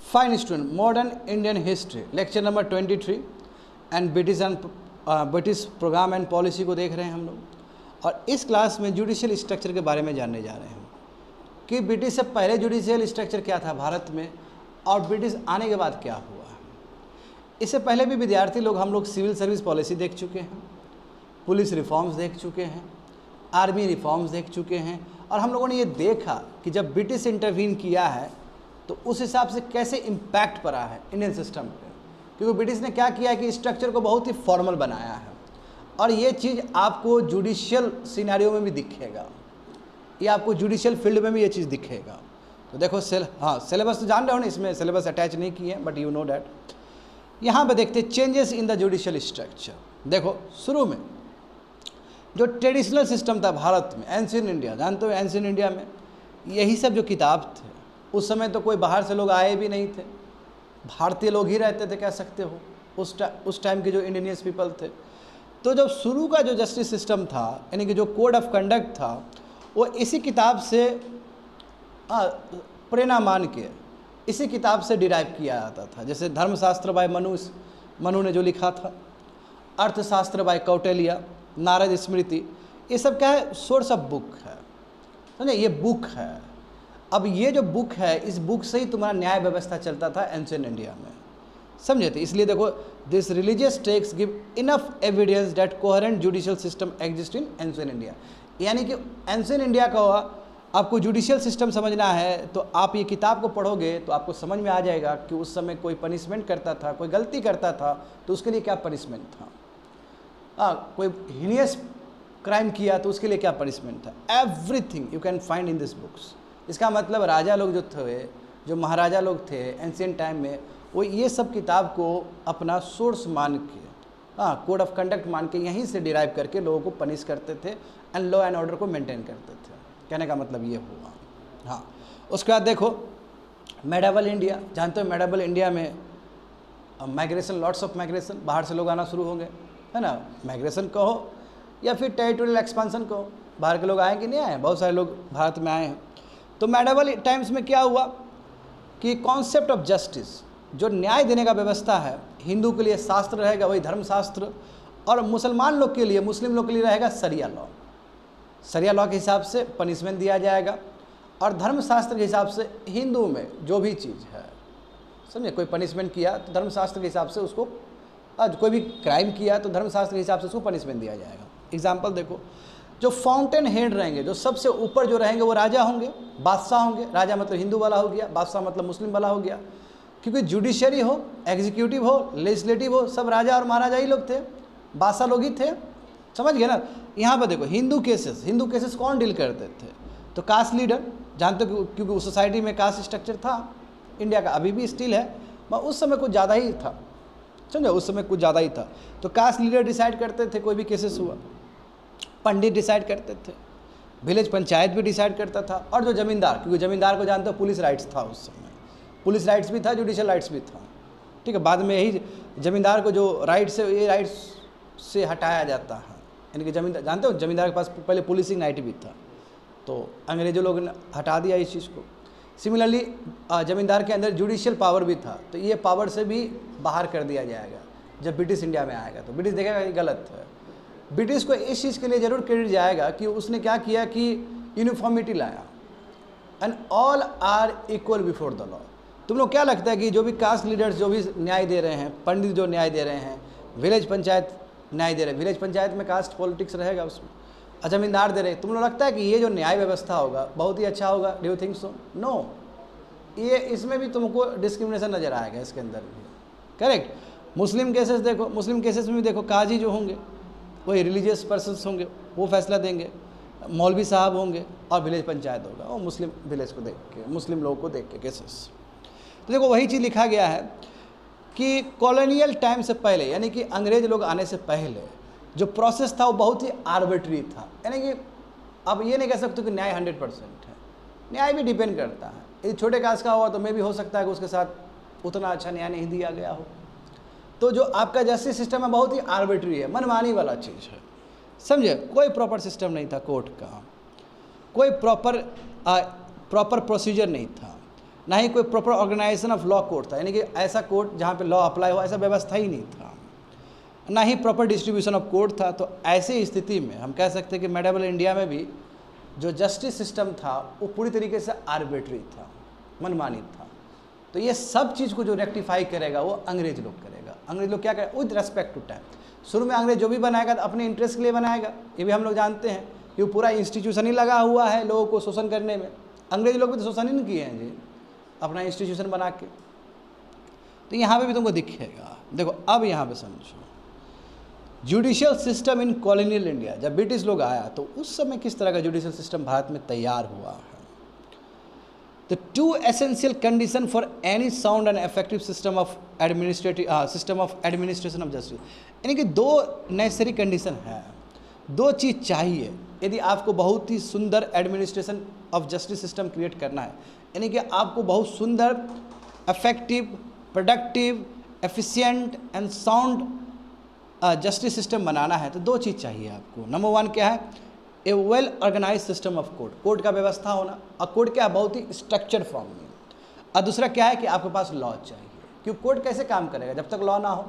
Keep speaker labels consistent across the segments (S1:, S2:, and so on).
S1: Fine student, modern Indian history lecture number 23 and British program and policy को देख रहे हैं हम लोग। और इस क्लास में जुडिशियल स्ट्रक्चर के बारे में जानने जा रहे हैं कि ब्रिटिश से पहले जुडिशियल स्ट्रक्चर क्या था भारत में और ब्रिटिश आने के बाद क्या हुआ। इससे पहले भी विद्यार्थी लोग हम लोग सिविल सर्विस पॉलिसी देख चुके हैं, पुलिस रिफॉर्म्स देख चुके हैं, आर्मी रिफॉर्म्स देख चुके हैं, और हम लोगों ने ये देखा कि जब ब्रिटिश इंटरवीन किया है तो उस हिसाब से कैसे इम्पैक्ट पड़ा है इंडियन सिस्टम पे। क्योंकि ब्रिटिश ने क्या किया है कि स्ट्रक्चर को बहुत ही फॉर्मल बनाया है, और ये चीज़ आपको जुडिशियल सिनेरियो में भी दिखेगा, ये आपको जुडिशियल फील्ड में भी ये चीज़ दिखेगा। तो देखो सिलेबस तो जान रहे हो ना, इसमें सिलेबस अटैच नहीं किए हैं, बट यू नो डैट। यहाँ पे देखते changes in the judicial structure. देखो शुरू में जो ट्रेडिशनल सिस्टम था भारत में, एंशिएंट इंडिया, जानते हो एंशिएंट इंडिया में यही सब जो किताब थे, उस समय तो कोई बाहर से लोग आए भी नहीं थे, भारतीय लोग ही रहते थे कह सकते हो उस टाइम के जो इंडियनियस पीपल थे। तो जब शुरू का जो जस्टिस सिस्टम था, यानी कि जो कोड ऑफ कंडक्ट था, वो इसी किताब से प्रेरणा मान के इसी किताब से डिराइव किया जाता था। जैसे धर्मशास्त्र बाय मनु ने जो लिखा था, अर्थशास्त्र बाय कौटिल्य, नारद स्मृति, ये सब क्या है, सोर्स ऑफ बुक है, समझे, ये बुक है। अब ये जो बुक है, इस बुक से ही तुम्हारा न्याय व्यवस्था चलता था एंशिएंट इंडिया में, समझे थे। इसलिए देखो, this religious text give enough evidence that coherent judicial system exist in ancient India. यानी कि एंशिएंट इंडिया का आपको जुडिशियल सिस्टम समझना है तो आप ये किताब को पढ़ोगे तो आपको समझ में आ जाएगा कि उस समय कोई पनिशमेंट करता था, कोई गलती करता था तो उसके लिए क्या पनिशमेंट था, कोई हीनियस क्राइम किया तो उसके लिए क्या पनिशमेंट था। Everything you can find in this books. इसका मतलब राजा लोग जो थे, जो महाराजा लोग थे एंशिएंट टाइम में, वो ये सब किताब को अपना सोर्स मान के, कोड ऑफ कंडक्ट मान के यहीं से डिराइव करके लोगों को पनिश करते थे एंड लॉ एंड ऑर्डर को मेंटेन करते थे। कहने का मतलब ये हुआ। हाँ, उसके बाद देखो मेडावल इंडिया, जानते हो मेडावल इंडिया में माइग्रेशन, लॉट्स ऑफ माइग्रेशन, बाहर से लोग आना शुरू होंगे, है ना। माइग्रेशन कहो या फिर टेरिटोरियल एक्सपांसन कहो, बाहर के लोग आए कि नहीं आए, बहुत सारे लोग भारत में आए हैं। तो मेडावल टाइम्स में क्या हुआ कि कॉन्सेप्ट ऑफ जस्टिस, जो न्याय देने का व्यवस्था है, हिंदू के लिए शास्त्र रहेगा वही धर्मशास्त्र, और मुसलमान लोग के लिए, मुस्लिम लोग के लिए रहेगा शरिया लॉ। शरिया लॉ के हिसाब से पनिशमेंट दिया जाएगा, और धर्मशास्त्र के हिसाब से हिंदू में जो भी चीज़ है, समझे, कोई पनिशमेंट किया तो धर्मशास्त्र के हिसाब से उसको, कोई भी क्राइम किया तो धर्मशास्त्र के हिसाब से उसको पनिशमेंट दिया जाएगा। एग्जाम्पल देखो, जो फाउंटेन हेड रहेंगे, जो सबसे ऊपर जो रहेंगे वो राजा होंगे, बादशाह होंगे। राजा मतलब हिंदू वाला हो गया, बादशाह मतलब मुस्लिम वाला हो गया। क्योंकि जुडिशरी हो, एग्जीक्यूटिव हो, लेजिस्लेटिव हो, सब राजा और महाराजा ही लोग थे, बादशाह लोग ही थे, समझ गए ना। यहाँ पर देखो हिंदू केसेस कौन डील करते थे, तो कास्ट लीडर, जानते हो, क्योंकि उस सोसाइटी में कास्ट स्ट्रक्चर था, इंडिया का अभी भी स्टिल है, मगर उस समय कुछ ज़्यादा ही था, समझो, उस समय कुछ ज़्यादा ही था। तो कास्ट लीडर डिसाइड करते थे कोई भी केसेस हुआ, पंडित डिसाइड करते थे, विलेज पंचायत भी डिसाइड करता था, और जो जमींदार, क्योंकि जमींदार को जानते हो पुलिस राइट्स था उस समय, पुलिस राइट्स भी था, जुडिशियल राइट्स भी था, ठीक है। बाद में यही जमींदार को जो राइट्स है, ये राइट्स से हटाया जाता है, यानी कि जमींदार, जानते हो जमींदार के पास पहले पुलिसिंग राइट भी था, तो अंग्रेजों लोगों ने हटा दिया इस चीज़ को। सिमिलरली जमींदार के अंदर जुडिशियल पावर भी था, तो ये पावर से भी बाहर कर दिया जाएगा जब ब्रिटिश इंडिया में आएगा। तो ब्रिटिश देखेगा कि गलत है, ब्रिटिश को इस चीज़ के लिए ज़रूर क्रेडिट जाएगा कि उसने क्या किया कि यूनिफॉर्मिटी लाया, and all are equal before the law. तुम लोग क्या लगता है कि जो भी कास्ट लीडर्स जो भी न्याय दे रहे हैं, पंडित जो न्याय दे रहे हैं, विलेज पंचायत न्याय दे रहे हैं, विलेज पंचायत में कास्ट पॉलिटिक्स रहेगा उसमें, जमींदार दे रहे, तुम लोग लगता है कि ये जो न्याय व्यवस्था होगा बहुत ही अच्छा होगा? Do you think so? No, ये इसमें भी तुमको डिस्क्रिमिनेशन नज़र आएगा इसके अंदर भी, करेक्ट। मुस्लिम केसेस देखो, मुस्लिम केसेस में भी देखो काजी जो होंगे वही रिलीजियस पर्सन्स होंगे, वो फैसला देंगे, मौलवी साहब होंगे, और विलेज पंचायत होगा वो मुस्लिम विलेज को देख के, मुस्लिम लोगों को देख के केसेस। तो देखो वही चीज़ लिखा गया है कि कॉलोनियल टाइम से पहले, यानी कि अंग्रेज लोग आने से पहले जो प्रोसेस था वो बहुत ही आर्बिट्री था। यानी कि अब ये नहीं कह सकते कि न्याय 100% है, न्याय भी डिपेंड करता है। यदि छोटे कास्ट का हुआ तो मैं भी हो सकता है कि उसके साथ उतना अच्छा न्याय नहीं दिया गया हो। तो जो आपका जस्टिस सिस्टम है बहुत ही आर्बिट्री है, मनमानी वाला चीज़ है, समझे। कोई प्रॉपर सिस्टम नहीं था कोर्ट का, कोई प्रॉपर प्रोसीजर नहीं था, ना ही कोई proper organisation of law court था, यानी कि ऐसा कोर्ट जहाँ पे लॉ अप्लाई हो, ऐसा व्यवस्था ही नहीं था, ना ही प्रॉपर डिस्ट्रीब्यूशन ऑफ कोर्ट था। तो ऐसी स्थिति में हम कह सकते हैं कि मेडिवल इंडिया में भी जो जस्टिस सिस्टम था वो पूरी तरीके से आर्बिट्री था, मनमानी था। तो ये सब चीज़ को जो रेक्टिफाई करेगा वो अंग्रेज लोग करेगा। अंग्रेज लोग क्या करेगा, विद रेस्पेक्ट टू टाइम। शुरू में अंग्रेज जो भी बनाएगा तो अपने इंटरेस्ट के लिए बनाएगा, ये भी हम लोग जानते हैं कि वो पूरा इंस्टीट्यूशन ही लगा हुआ है लोगों को शोषण करने में। अंग्रेज लोग भी तो शोषण ही नहीं किए हैं जी अपना इंस्टीट्यूशन बना के। तो यहाँ पे भी तुमको दिखेगा। देखो अब यहाँ पे समझो, judicial system in colonial India, जब ब्रिटिश लोग आया तो उस समय किस तरह का जुडिशियल सिस्टम भारत में तैयार हुआ है। The two essential condition for any sound and effective system of administration of justice, यानी कि दो नेसेसरी कंडीशन है, दो चीज़ चाहिए यदि आपको बहुत ही सुंदर administration of justice system create करना है, यानी कि आपको बहुत सुंदर, effective, productive, efficient and sound justice system बनाना है। तो दो चीज़ चाहिए आपको। नंबर वन क्या है, a well organise system of court, court का व्यवस्था होना, और कोर्ट क्या है, बहुत ही स्ट्रक्चर फॉर्म में। और दूसरा क्या है कि आपके पास लॉ चाहिए, क्योंकि कोर्ट कैसे काम करेगा जब तक लॉ ना हो,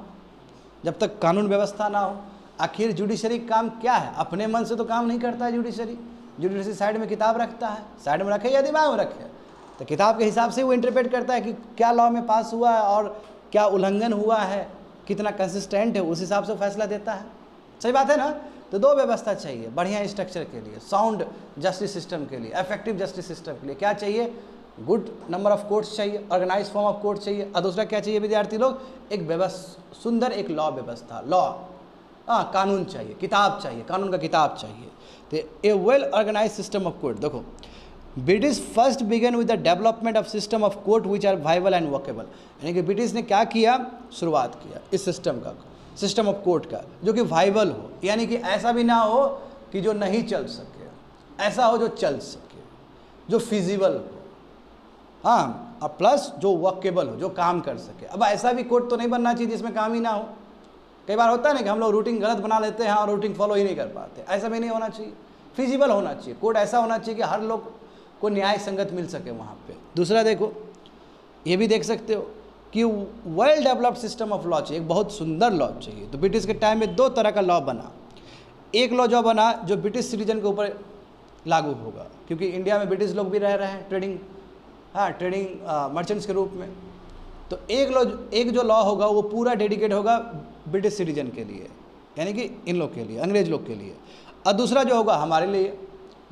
S1: जब तक कानून व्यवस्था ना हो। आखिर जुडिशरी काम क्या है, अपने मन से तो काम नहीं करता है जुडिशरी। जुडिशरी साइड में किताब रखता है, साइड में रखे या दिमाग में रखे, तो किताब के हिसाब से वो इंटरप्रेट करता है कि क्या लॉ में पास हुआ है और क्या उल्लंघन हुआ है, कितना कंसिस्टेंट है, उस हिसाब से फैसला देता है। सही बात है ना। तो दो व्यवस्था चाहिए बढ़िया स्ट्रक्चर के लिए, साउंड जस्टिस सिस्टम के लिए, इफेक्टिव जस्टिस सिस्टम के लिए क्या चाहिए, गुड नंबर ऑफ कोर्ट्स चाहिए, ऑर्गेनाइज फॉर्म ऑफ कोर्ट चाहिए, और दूसरा क्या चाहिए विद्यार्थी लोग, एक व्यवस्था, सुंदर एक लॉ व्यवस्था, लॉ कानून चाहिए, किताब चाहिए, कानून का किताब चाहिए। तो a well organise system of court. देखो British first began with the development of system of court which are viable and workable, यानी कि ब्रिटिश ने क्या किया, शुरुआत किया इस सिस्टम का, सिस्टम ऑफ कोर्ट का, जो कि वाइबल हो, यानी कि ऐसा भी ना हो कि जो नहीं चल सके, ऐसा हो जो चल सके, जो फिजिबल हो, हाँ, और प्लस जो वर्केबल हो, जो काम कर सके। अब ऐसा भी कोर्ट तो नहीं बनना चाहिए जिसमें काम ही ना हो। कई बार होता है ना कि हम लोग रूटीन गलत बना लेते हैं और रूटीन फॉलो ही नहीं कर पाते, ऐसा भी नहीं होना चाहिए। फिजिबल होना चाहिए, कोर्ट ऐसा होना चाहिए कि हर लोग को न्याय संगत मिल सके वहाँ पे। दूसरा देखो, ये भी देख सकते हो कि well developed system of law चाहिए, एक बहुत सुंदर लॉ चाहिए। तो ब्रिटिश के टाइम में दो तरह का लॉ बना। एक लॉ जो बना जो ब्रिटिश सिटीजन के ऊपर लागू होगा, क्योंकि इंडिया में ब्रिटिश लोग भी रह रहे हैं ट्रेडिंग मर्चेंट्स के रूप में। तो एक जो लॉ होगा वो पूरा डेडिकेट होगा ब्रिटिश सिटीजन के लिए, यानी कि इन लोग के लिए, अंग्रेज लोग के लिए। और दूसरा जो होगा हमारे लिए,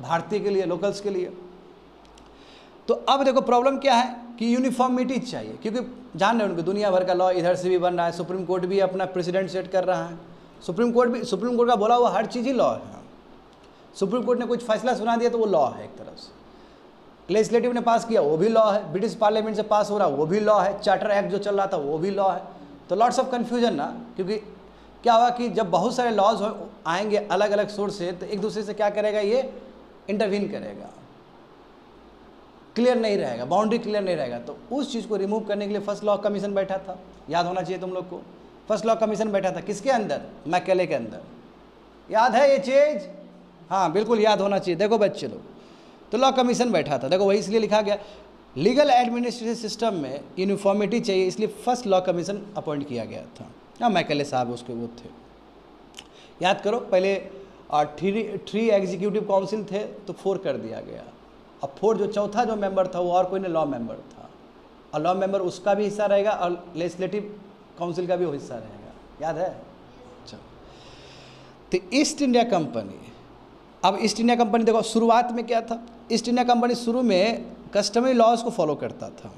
S1: भारतीय के लिए, लोकल्स के लिए। तो अब देखो प्रॉब्लम क्या है कि यूनिफॉर्मिटी चाहिए, क्योंकि जान रहे हैं उनके दुनिया भर का लॉ इधर से भी बन रहा है, सुप्रीम कोर्ट भी अपना प्रेसिडेंट सेट कर रहा है, सुप्रीम कोर्ट का बोला हुआ हर चीज़ ही लॉ है। सुप्रीम कोर्ट ने कुछ फैसला सुना दिया तो वो लॉ है एक तरह से। लेजिस्लेटिव ने पास किया वो भी लॉ है, ब्रिटिश पार्लियामेंट से पास हो रहा वो भी लॉ है, चार्टर एक्ट जो चल रहा था वो भी लॉ है। तो लॉट्स ऑफ कन्फ्यूजन ना, क्योंकि क्या हुआ कि जब बहुत सारे लॉज आएंगे अलग अलग सोर्स से, तो एक दूसरे से क्या करेगा, ये इंटरवीन करेगा, क्लियर नहीं रहेगा, बाउंड्री क्लियर नहीं रहेगा। तो उस चीज़ को रिमूव करने के लिए फर्स्ट लॉ कमीशन बैठा था, याद होना चाहिए तुम लोग को। फर्स्ट लॉ कमीशन बैठा था किसके अंदर, मैकेले के अंदर। याद है ये चीज़, हाँ बिल्कुल याद होना चाहिए। देखो बच्चे लोग, तो लॉ कमीशन बैठा था, देखो वही इसलिए लिखा गया लीगल एडमिनिस्ट्रेटिव सिस्टम में यूनिफॉर्मिटी चाहिए, इसलिए फर्स्ट लॉ कमीशन अपॉइंट किया गया था। हाँ मैकेले साहब उसके वो थे, याद करो। पहले 3 एग्जीक्यूटिव काउंसिल थे तो 4 कर दिया गया। अब 4 जो चौथा जो मेंबर था वो और कोई नहीं, लॉ मेंबर था, और लॉ मेंबर उसका भी हिस्सा रहेगा और लेजिस्लेटिव काउंसिल का भी वो हिस्सा रहेगा, याद है। चलो, तो ईस्ट इंडिया कंपनी, अब ईस्ट इंडिया कंपनी देखो शुरुआत में क्या था, ईस्ट इंडिया कंपनी शुरू में कस्टमरी लॉज को फॉलो करता था।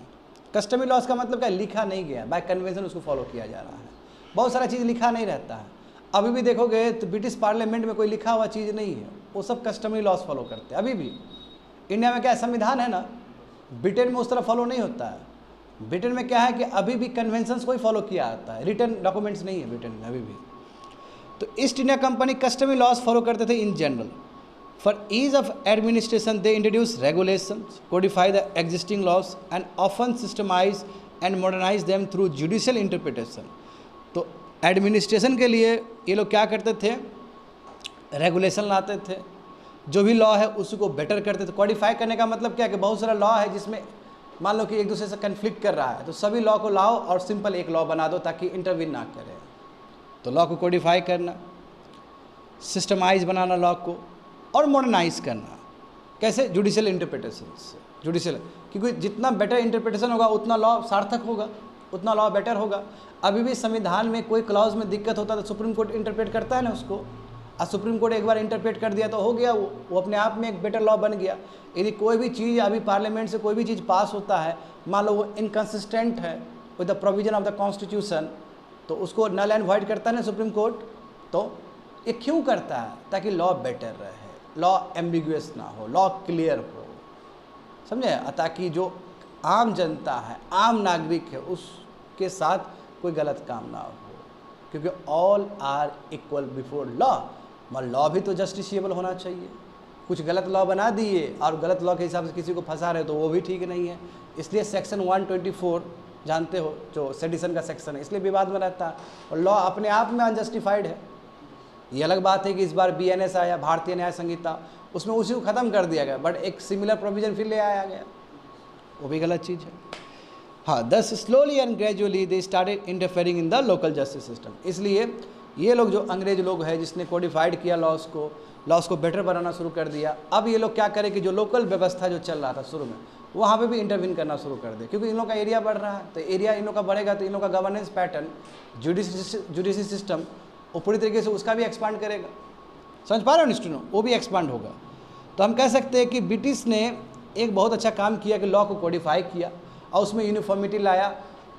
S1: कस्टमरी लॉज का मतलब क्या, लिखा नहीं गया, बाय कन्वेंशन उसको फॉलो किया जा रहा है। बहुत सारा चीज़ लिखा नहीं रहता है। अभी भी देखोगे तो ब्रिटिश पार्लियामेंट में कोई लिखा हुआ चीज़ नहीं है, वो सब कस्टमरी लॉज फॉलो करते हैं। अभी भी इंडिया में क्या संविधान है ना, ब्रिटेन में उस तरह फॉलो नहीं होता है। ब्रिटेन में क्या है कि अभी भी कन्वेंशंस को ही फॉलो किया जाता है, रिटन डॉक्यूमेंट्स नहीं है ब्रिटेन में अभी भी। तो east India company customary laws follow करते थे in general. For ease of administration they introduce regulations, codify the existing laws and often systemise and modernise them through judicial interpretation. तो administration के लिए ये लोग क्या करते थे, रेगुलेशन लाते थे, जो भी लॉ है उसको बेटर करते थे। कोडिफाई करने का मतलब क्या है कि बहुत सारा लॉ है जिसमें मान लो कि एक दूसरे से कन्फ्लिक्ट कर रहा है, तो सभी लॉ को लाओ और सिंपल एक लॉ बना दो ताकि इंटरवीन ना करे। तो लॉ को कोडिफाई करना, सिस्टमाइज बनाना लॉ को, और मॉडर्नाइज करना। कैसे? जुडिशियल इंटरप्रिटेशन से। जुडिशियल, क्योंकि जितना बेटर इंटरप्रिटेशन होगा उतना लॉ सार्थक होगा, उतना लॉ बेटर होगा। अभी भी संविधान में कोई क्लॉज में दिक्कत होता है तो सुप्रीम कोर्ट इंटरप्रेट करता है ना उसको, और सुप्रीम कोर्ट एक बार इंटरप्रेट कर दिया तो हो गया, वो अपने आप में एक बेटर लॉ बन गया। यदि कोई भी चीज़ अभी पार्लियामेंट से कोई भी चीज़ पास होता है, मान लो वो इनकन्सिस्टेंट है with the provision of the constitution, तो उसको नल एंड वॉइड करता है ना सुप्रीम कोर्ट। तो ये क्यों करता है? ताकि लॉ बेटर रहे, लॉ एम्बिगुअस ना हो, लॉ क्लियर हो, समझे, ताकि जो आम जनता है, आम नागरिक है, उसके साथ कोई गलत काम ना हो। क्योंकि all are equal before law, मगर लॉ भी तो जस्टिसिएबल होना चाहिए। कुछ गलत लॉ बना दिए और गलत लॉ के हिसाब से किसी को फंसा रहे तो वो भी ठीक नहीं है। इसलिए सेक्शन 124 जानते हो जो सेडिशन का सेक्शन है, इसलिए विवाद में रहता है, और लॉ अपने आप में अनजस्टिफाइड है। ये अलग बात है कि इस बार BNS आया, भारतीय न्याय संहिता, उसमें उसी को ख़त्म कर दिया गया, बट एक सिमिलर प्रोविजन फिर ले आया गया, वो भी गलत चीज़ है। हाँ, दस slowly and gradually they started interfering in the local justice system. इसलिए ये लोग जो अंग्रेज लोग हैं जिसने कोडिफाइड किया लॉस को बेटर बनाना शुरू कर दिया, अब ये लोग क्या करें कि जो लोकल व्यवस्था जो चल रहा था शुरू में, वहाँ पे भी इंटरवीन करना शुरू कर दे। क्योंकि इन लोगों का एरिया बढ़ रहा है, तो एरिया इन लोगों का बढ़ेगा तो इन लोगों का गवर्नेंस पैटर्न, जुडिशरी सिस्टम, वो पूरी तरीके से उसका भी एक्सपांड करेगा। समझ पा रहे हो स्टूडेंट? वो भी एक्सपांड होगा। तो हम कह सकते हैं कि ब्रिटिश ने एक बहुत अच्छा काम किया कि लॉ को कोडिफाई किया और उसमें यूनिफॉर्मिटी लाया,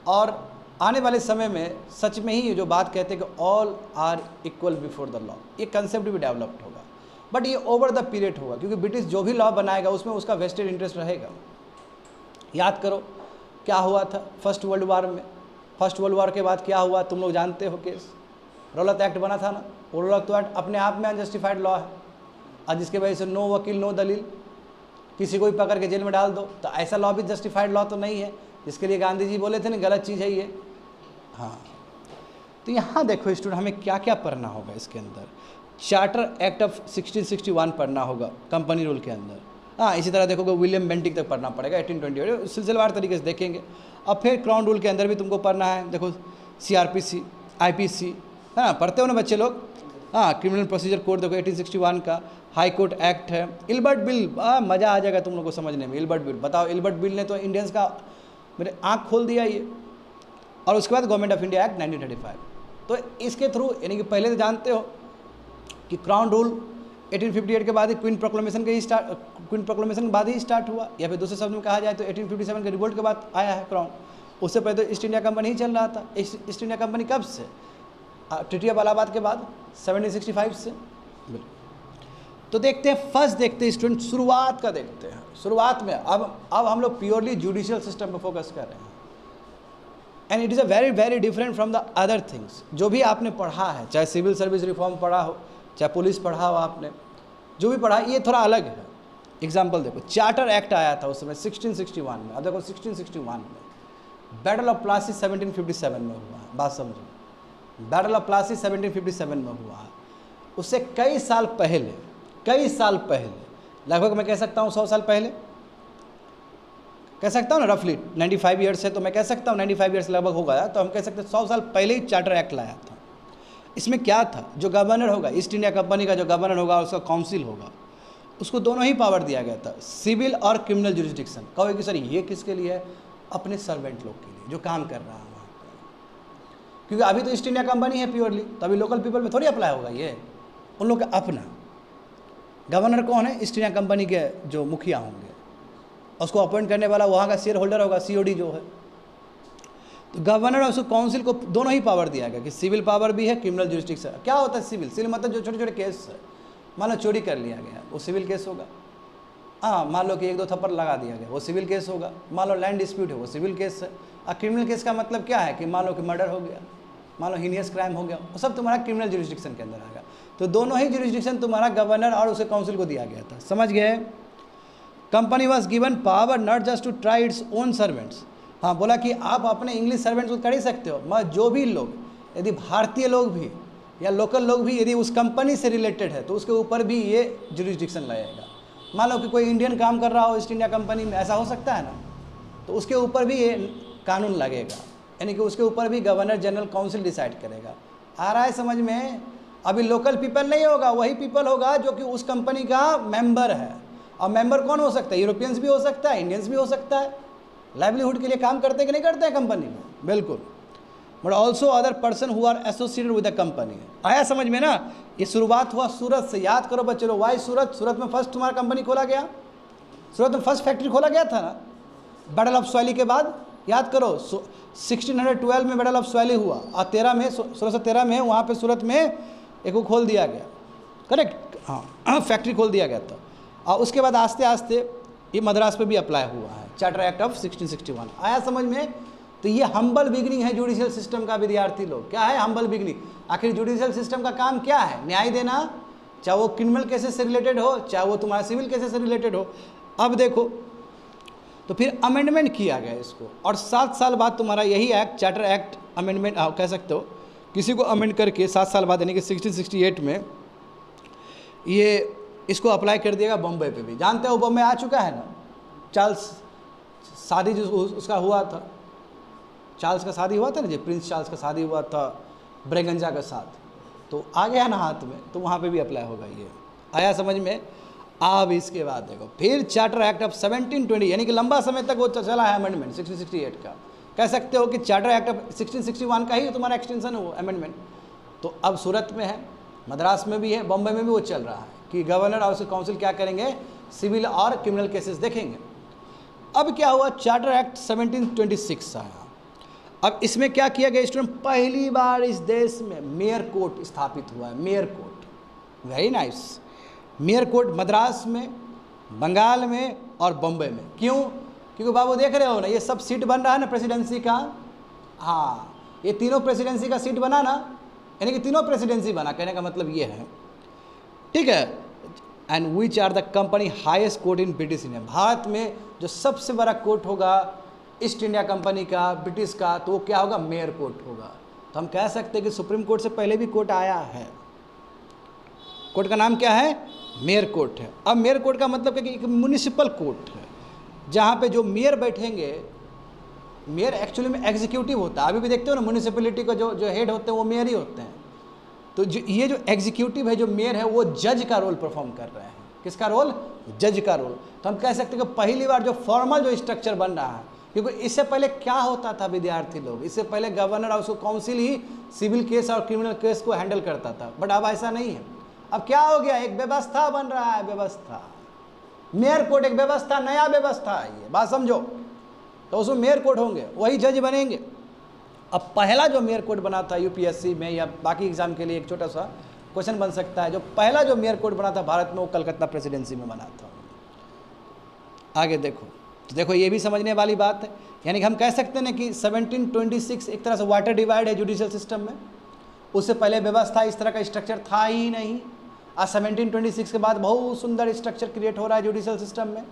S1: और आने वाले समय में सच में ही जो बात कहते हैं कि all are equal before the law, ये कंसेप्ट भी डेवलप्ड होगा। बट ये ओवर द पीरियड होगा, क्योंकि ब्रिटिश जो भी लॉ बनाएगा उसमें उसका वेस्टेड इंटरेस्ट रहेगा। याद करो क्या हुआ था फर्स्ट वर्ल्ड वार में। फर्स्ट वर्ल्ड वार के बाद क्या हुआ तुम लोग जानते हो केस, रौलत एक्ट बना था ना। वो रौलत एक्ट अपने आप में अनजस्टिफाइड लॉ है, और जिसके वजह से नो वकील नो दलील, किसी को भी पकड़ के जेल में डाल दो, तो ऐसा लॉ भी जस्टिफाइड लॉ तो नहीं है, जिसके लिए गांधी जी बोले थे ना गलत चीज़ है ये। हाँ, तो यहाँ देखो स्टूडेंट, हमें क्या क्या पढ़ना होगा इसके अंदर। चार्टर एक्ट ऑफ 1661 पढ़ना होगा कंपनी रूल के अंदर। हाँ, इसी तरह देखोगे विलियम बेंटिक तक पढ़ना पड़ेगा, 1828, सिलसिलेवार तरीके से देखेंगे। अब फिर क्राउन रूल के अंदर भी तुमको पढ़ना है। देखो CRPC, IPC, है ना, पढ़ते हो ना बच्चे लोग। हाँ, क्रिमिनल प्रोसीजर कोड देखो 1861 का, हाई कोर्ट एक्ट है, इल्बर्ट बिल, मज़ा आ जाएगा तुम लोग को समझने में। इल्बर्ट बिल, बताओ, इल्बर्ट बिल ने तो इंडियंस का मेरे आँख खोल दिया ये। और उसके बाद गवर्नमेंट ऑफ इंडिया एक्ट 1935। तो इसके थ्रू, यानी कि पहले तो जानते हो कि क्राउन रूल 1858 के बाद ही क्वीन प्रोक्लेमेशन के बाद ही स्टार्ट हुआ, या फिर दूसरे शब्द में कहा जाए तो 1857 के रिवोल्ट के बाद आया है क्राउन। उससे पहले तो ईस्ट इंडिया कंपनी ही चल रहा था। ईस्ट इंडिया कंपनी कब से? ट्रीटी ऑफ इलाहाबाद के बाद 1765 से। तो देखते हैं, फर्स्ट देखते हैं स्टूडेंट, शुरुआत का देखते हैं। शुरुआत में अब हम लोग प्योरली जुडिशियल सिस्टम पर फोकस कर रहे हैं, and it is a very very different from the other things. जो भी आपने पढ़ा है, चाहे सिविल सर्विस रिफॉर्म पढ़ा हो, चाहे पुलिस पढ़ा हो, आपने जो भी पढ़ा ये थोड़ा अलग है। एग्जाम्पल देखो, चार्टर एक्ट आया था उस समय 1661 में। अब देखो 1661 में बैटल ऑफ प्लासी 1757 में हुआ है। बात समझो, बैटल ऑफ प्लासी 1757 में हुआ है। उससे कई साल पहले, लगभग मैं कह सकता हूँ 100 साल पहले, कह सकता हूँ ना, रफली 95 ईयर्स है, तो मैं कह सकता हूँ 95 ईयर्स लगभग हो गया। तो हम कह सकते हैं 100 साल पहले ही चार्टर एक्ट लाया था। इसमें क्या था, जो गवर्नर होगा, ईस्ट इंडिया कंपनी का जो गवर्नर होगा, उसका काउंसिल होगा, उसको दोनों ही पावर दिया गया था, सिविल और क्रिमिनल जुरिस्डिक्शन। कहोगे कि सर ये किसके लिए है? अपने सर्वेंट लोग के लिए जो काम कर रहा है वहाँ पर। क्योंकि अभी तो ईस्ट इंडिया कंपनी है प्योरली, तो अभी लोकल पीपल में थोड़ी अप्लाई होगा ये। उन लोग का अपना गवर्नर कौन है? ईस्ट इंडिया कंपनी के जो मुखिया होंगे, उसको अपॉइंट करने वाला वहाँ का शेयर होल्डर होगा, COD जो है। तो गवर्नर और उसको काउंसिल को दोनों ही पावर दिया गया कि सिविल पावर भी है, क्रिमिनल जुरिस्डिक्शन। क्या होता है सिविल मतलब जो छोटे छोटे केस है, मान लो चोरी कर लिया गया, वो सिविल केस होगा। हाँ, मान लो कि 1-2 थप्पड़ लगा दिया गया, वो सिविल केस होगा। मान लो लैंड डिस्प्यूट है, वो सिविल केस है। और क्रिमिनल केस का मतलब क्या है कि मान लो कि मर्डर हो गया, मान लो हीनियस क्राइम हो गया, वो सब तुम्हारा क्रिमिनल जुरिस्डिक्शन के अंदर आएगा। तो दोनों ही जुरिस्डिक्शन तुम्हारा गवर्नर और उसे काउंसिल को दिया गया था। समझ गए? Company was given power not just to try its own servants. हाँ, बोला कि आप अपने इंग्लिश सर्वेंट्स को कर ही सकते हो, मगर जो भी लोग, यदि भारतीय लोग भी या लोकल लोग भी यदि उस कंपनी से रिलेटेड है तो उसके ऊपर भी ये जुरिस्डिक्शन लगेगा। मान लो कि कोई इंडियन काम कर रहा हो ईस्ट इंडिया कंपनी में, ऐसा हो सकता है ना? तो उसके ऊपर भी ये कानून लगेगा, यानी कि उसके ऊपर भी गवर्नर जनरल काउंसिल डिसाइड करेगा। आ रहा है समझ में? अभी लोकल पीपल नहीं होगा, वही पीपल होगा जो कि उस कंपनी का मेंबर है। और मेंबर कौन हो सकता है? यूरोपियंस भी हो सकता है, इंडियंस भी हो सकता है। लाइवलीहुड के लिए काम करते हैं कि नहीं करते हैं कंपनी में? बिल्कुल। But also other person who are associated with the company. आया समझ में ना? ये शुरुआत हुआ सूरत से। याद करो बच्चे लोग, वाई सूरत? सूरत में फर्स्ट तुम्हारा कंपनी खोला गया, सूरत में फर्स्ट फैक्ट्री खोला गया था ना बैटल ऑफ स्वैली के बाद। याद करो 1612 में बैटल ऑफ स्वैली हुआ और 13 में 1613 में वहाँ पे सूरत में एक वो खोल दिया गया, करेक्ट? हाँ, फैक्ट्री खोल दिया गया था। और उसके बाद आस्ते आस्ते ये मद्रास पे भी अप्लाई हुआ है, चार्टर एक्ट ऑफ 1661। आया समझ में? तो ये हम्बल बिगनिंग है जुडिशियल सिस्टम का विद्यार्थी लोग। क्या है हम्बल बिगनिंग? आखिर जुडिशियल सिस्टम का काम क्या है? न्याय देना, चाहे वो क्रिमिनल केसेस से रिलेटेड हो, चाहे वो तुम्हारा सिविल केसेस से रिलेटेड हो। अब देखो, तो फिर अमेंडमेंट किया गया इसको, और 7 साल बाद तुम्हारा यही एक्ट, चार्टर एक्ट अमेंडमेंट कह सकते हो, किसी को अमेंड करके 7 साल बाद यानी कि 1668 में ये इसको अप्लाई कर दिएगा बॉम्बे पे भी। जानते हो बॉम्बे आ चुका है ना? चार्ल्स शादी जो उसका हुआ था, चार्ल्स का शादी हुआ था ना जी, प्रिंस चार्ल्स का शादी हुआ था ब्रेगंजा के साथ, तो आ गया ना हाथ में, तो वहाँ पे भी अप्लाई होगा ये। आया समझ में? अब इसके बाद देखो फिर चार्टर एक्ट ऑफ 1720, यानी कि लंबा समय तक वो चला है अमेंडमेंट 1668 का। कह सकते हो कि चार्टर एक्ट ऑफ 1661 का ही तुम्हारा एक्सटेंशन है वो अमेंडमेंट। तो अब सूरत में है, मद्रास में भी है, बॉम्बे में भी वो चल रहा है कि गवर्नर और उसके काउंसिल क्या करेंगे? सिविल और क्रिमिनल केसेस देखेंगे। अब क्या हुआ? चार्टर एक्ट 1726 आया। अब इसमें क्या किया गया स्टूडेंट? पहली बार इस देश में मेयर कोर्ट स्थापित हुआ है। Mayor court, very nice. Mayor court Madras में, बंगाल में और बॉम्बे में। क्यों? क्योंकि बाबू देख रहे हो ना, ये सब सीट बन रहा है ना प्रेसिडेंसी का। हाँ, ये तीनों प्रेसिडेंसी का सीट बना ना, यानी कि तीनों प्रेसिडेंसी बना, कहने का मतलब ये है, ठीक है। And which are the company highest court in British India. Bharat में जो सबसे बड़ा कोर्ट होगा ईस्ट इंडिया कंपनी का, ब्रिटिश का, तो वो क्या होगा? मेयर कोर्ट होगा। तो हम कह सकते हैं कि सुप्रीम कोर्ट से पहले भी कोर्ट आया है। कोर्ट का नाम क्या है? मेयर कोर्ट है। अब मेयर कोर्ट का मतलब है कि एक म्युनिसिपल कोर्ट है, जहाँ पे जो मेयर बैठेंगे, मेयर एक्चुअली में एग्जीक्यूटिव होता है। अभी भी देखते हो ना म्युनिसिपैलिटी का जो हेड होते हैं वो मेयर ही होते हैं। तो ये जो एग्जीक्यूटिव है, जो मेयर है, वो जज का रोल परफॉर्म कर रहे हैं। किसका रोल? जज का रोल। तो हम कह सकते हैं कि पहली बार जो फॉर्मल जो स्ट्रक्चर बन रहा है, क्योंकि इससे पहले क्या होता था विद्यार्थी लोग, इससे पहले गवर्नर और उसको काउंसिल ही सिविल केस और क्रिमिनल केस को हैंडल करता था। बट अब ऐसा नहीं है। अब क्या हो गया? एक व्यवस्था बन रहा है, व्यवस्था। मेयर कोर्ट एक व्यवस्था, नया व्यवस्था है ये, बात समझो। तो उसमें मेयर कोर्ट होंगे, वही जज बनेंगे। अब पहला जो मेयर कोर्ट बना था यूपीएससी में या बाकी एग्जाम के लिए एक छोटा सा क्वेश्चन बन सकता है, जो पहला जो मेयर कोर्ट बना था भारत में, वो कलकत्ता प्रेसिडेंसी में बना था। आगे देखो, तो देखो ये भी समझने वाली बात है। यानी कि हम कह सकते हैं ना कि 1726 एक तरह से वाटर डिवाइड है जुडिशियल सिस्टम में। उससे पहले व्यवस्था इस तरह का स्ट्रक्चर था ही नहीं। आज 1726 के बाद बहुत सुंदर स्ट्रक्चर क्रिएट हो रहा है जुडिशियल सिस्टम में।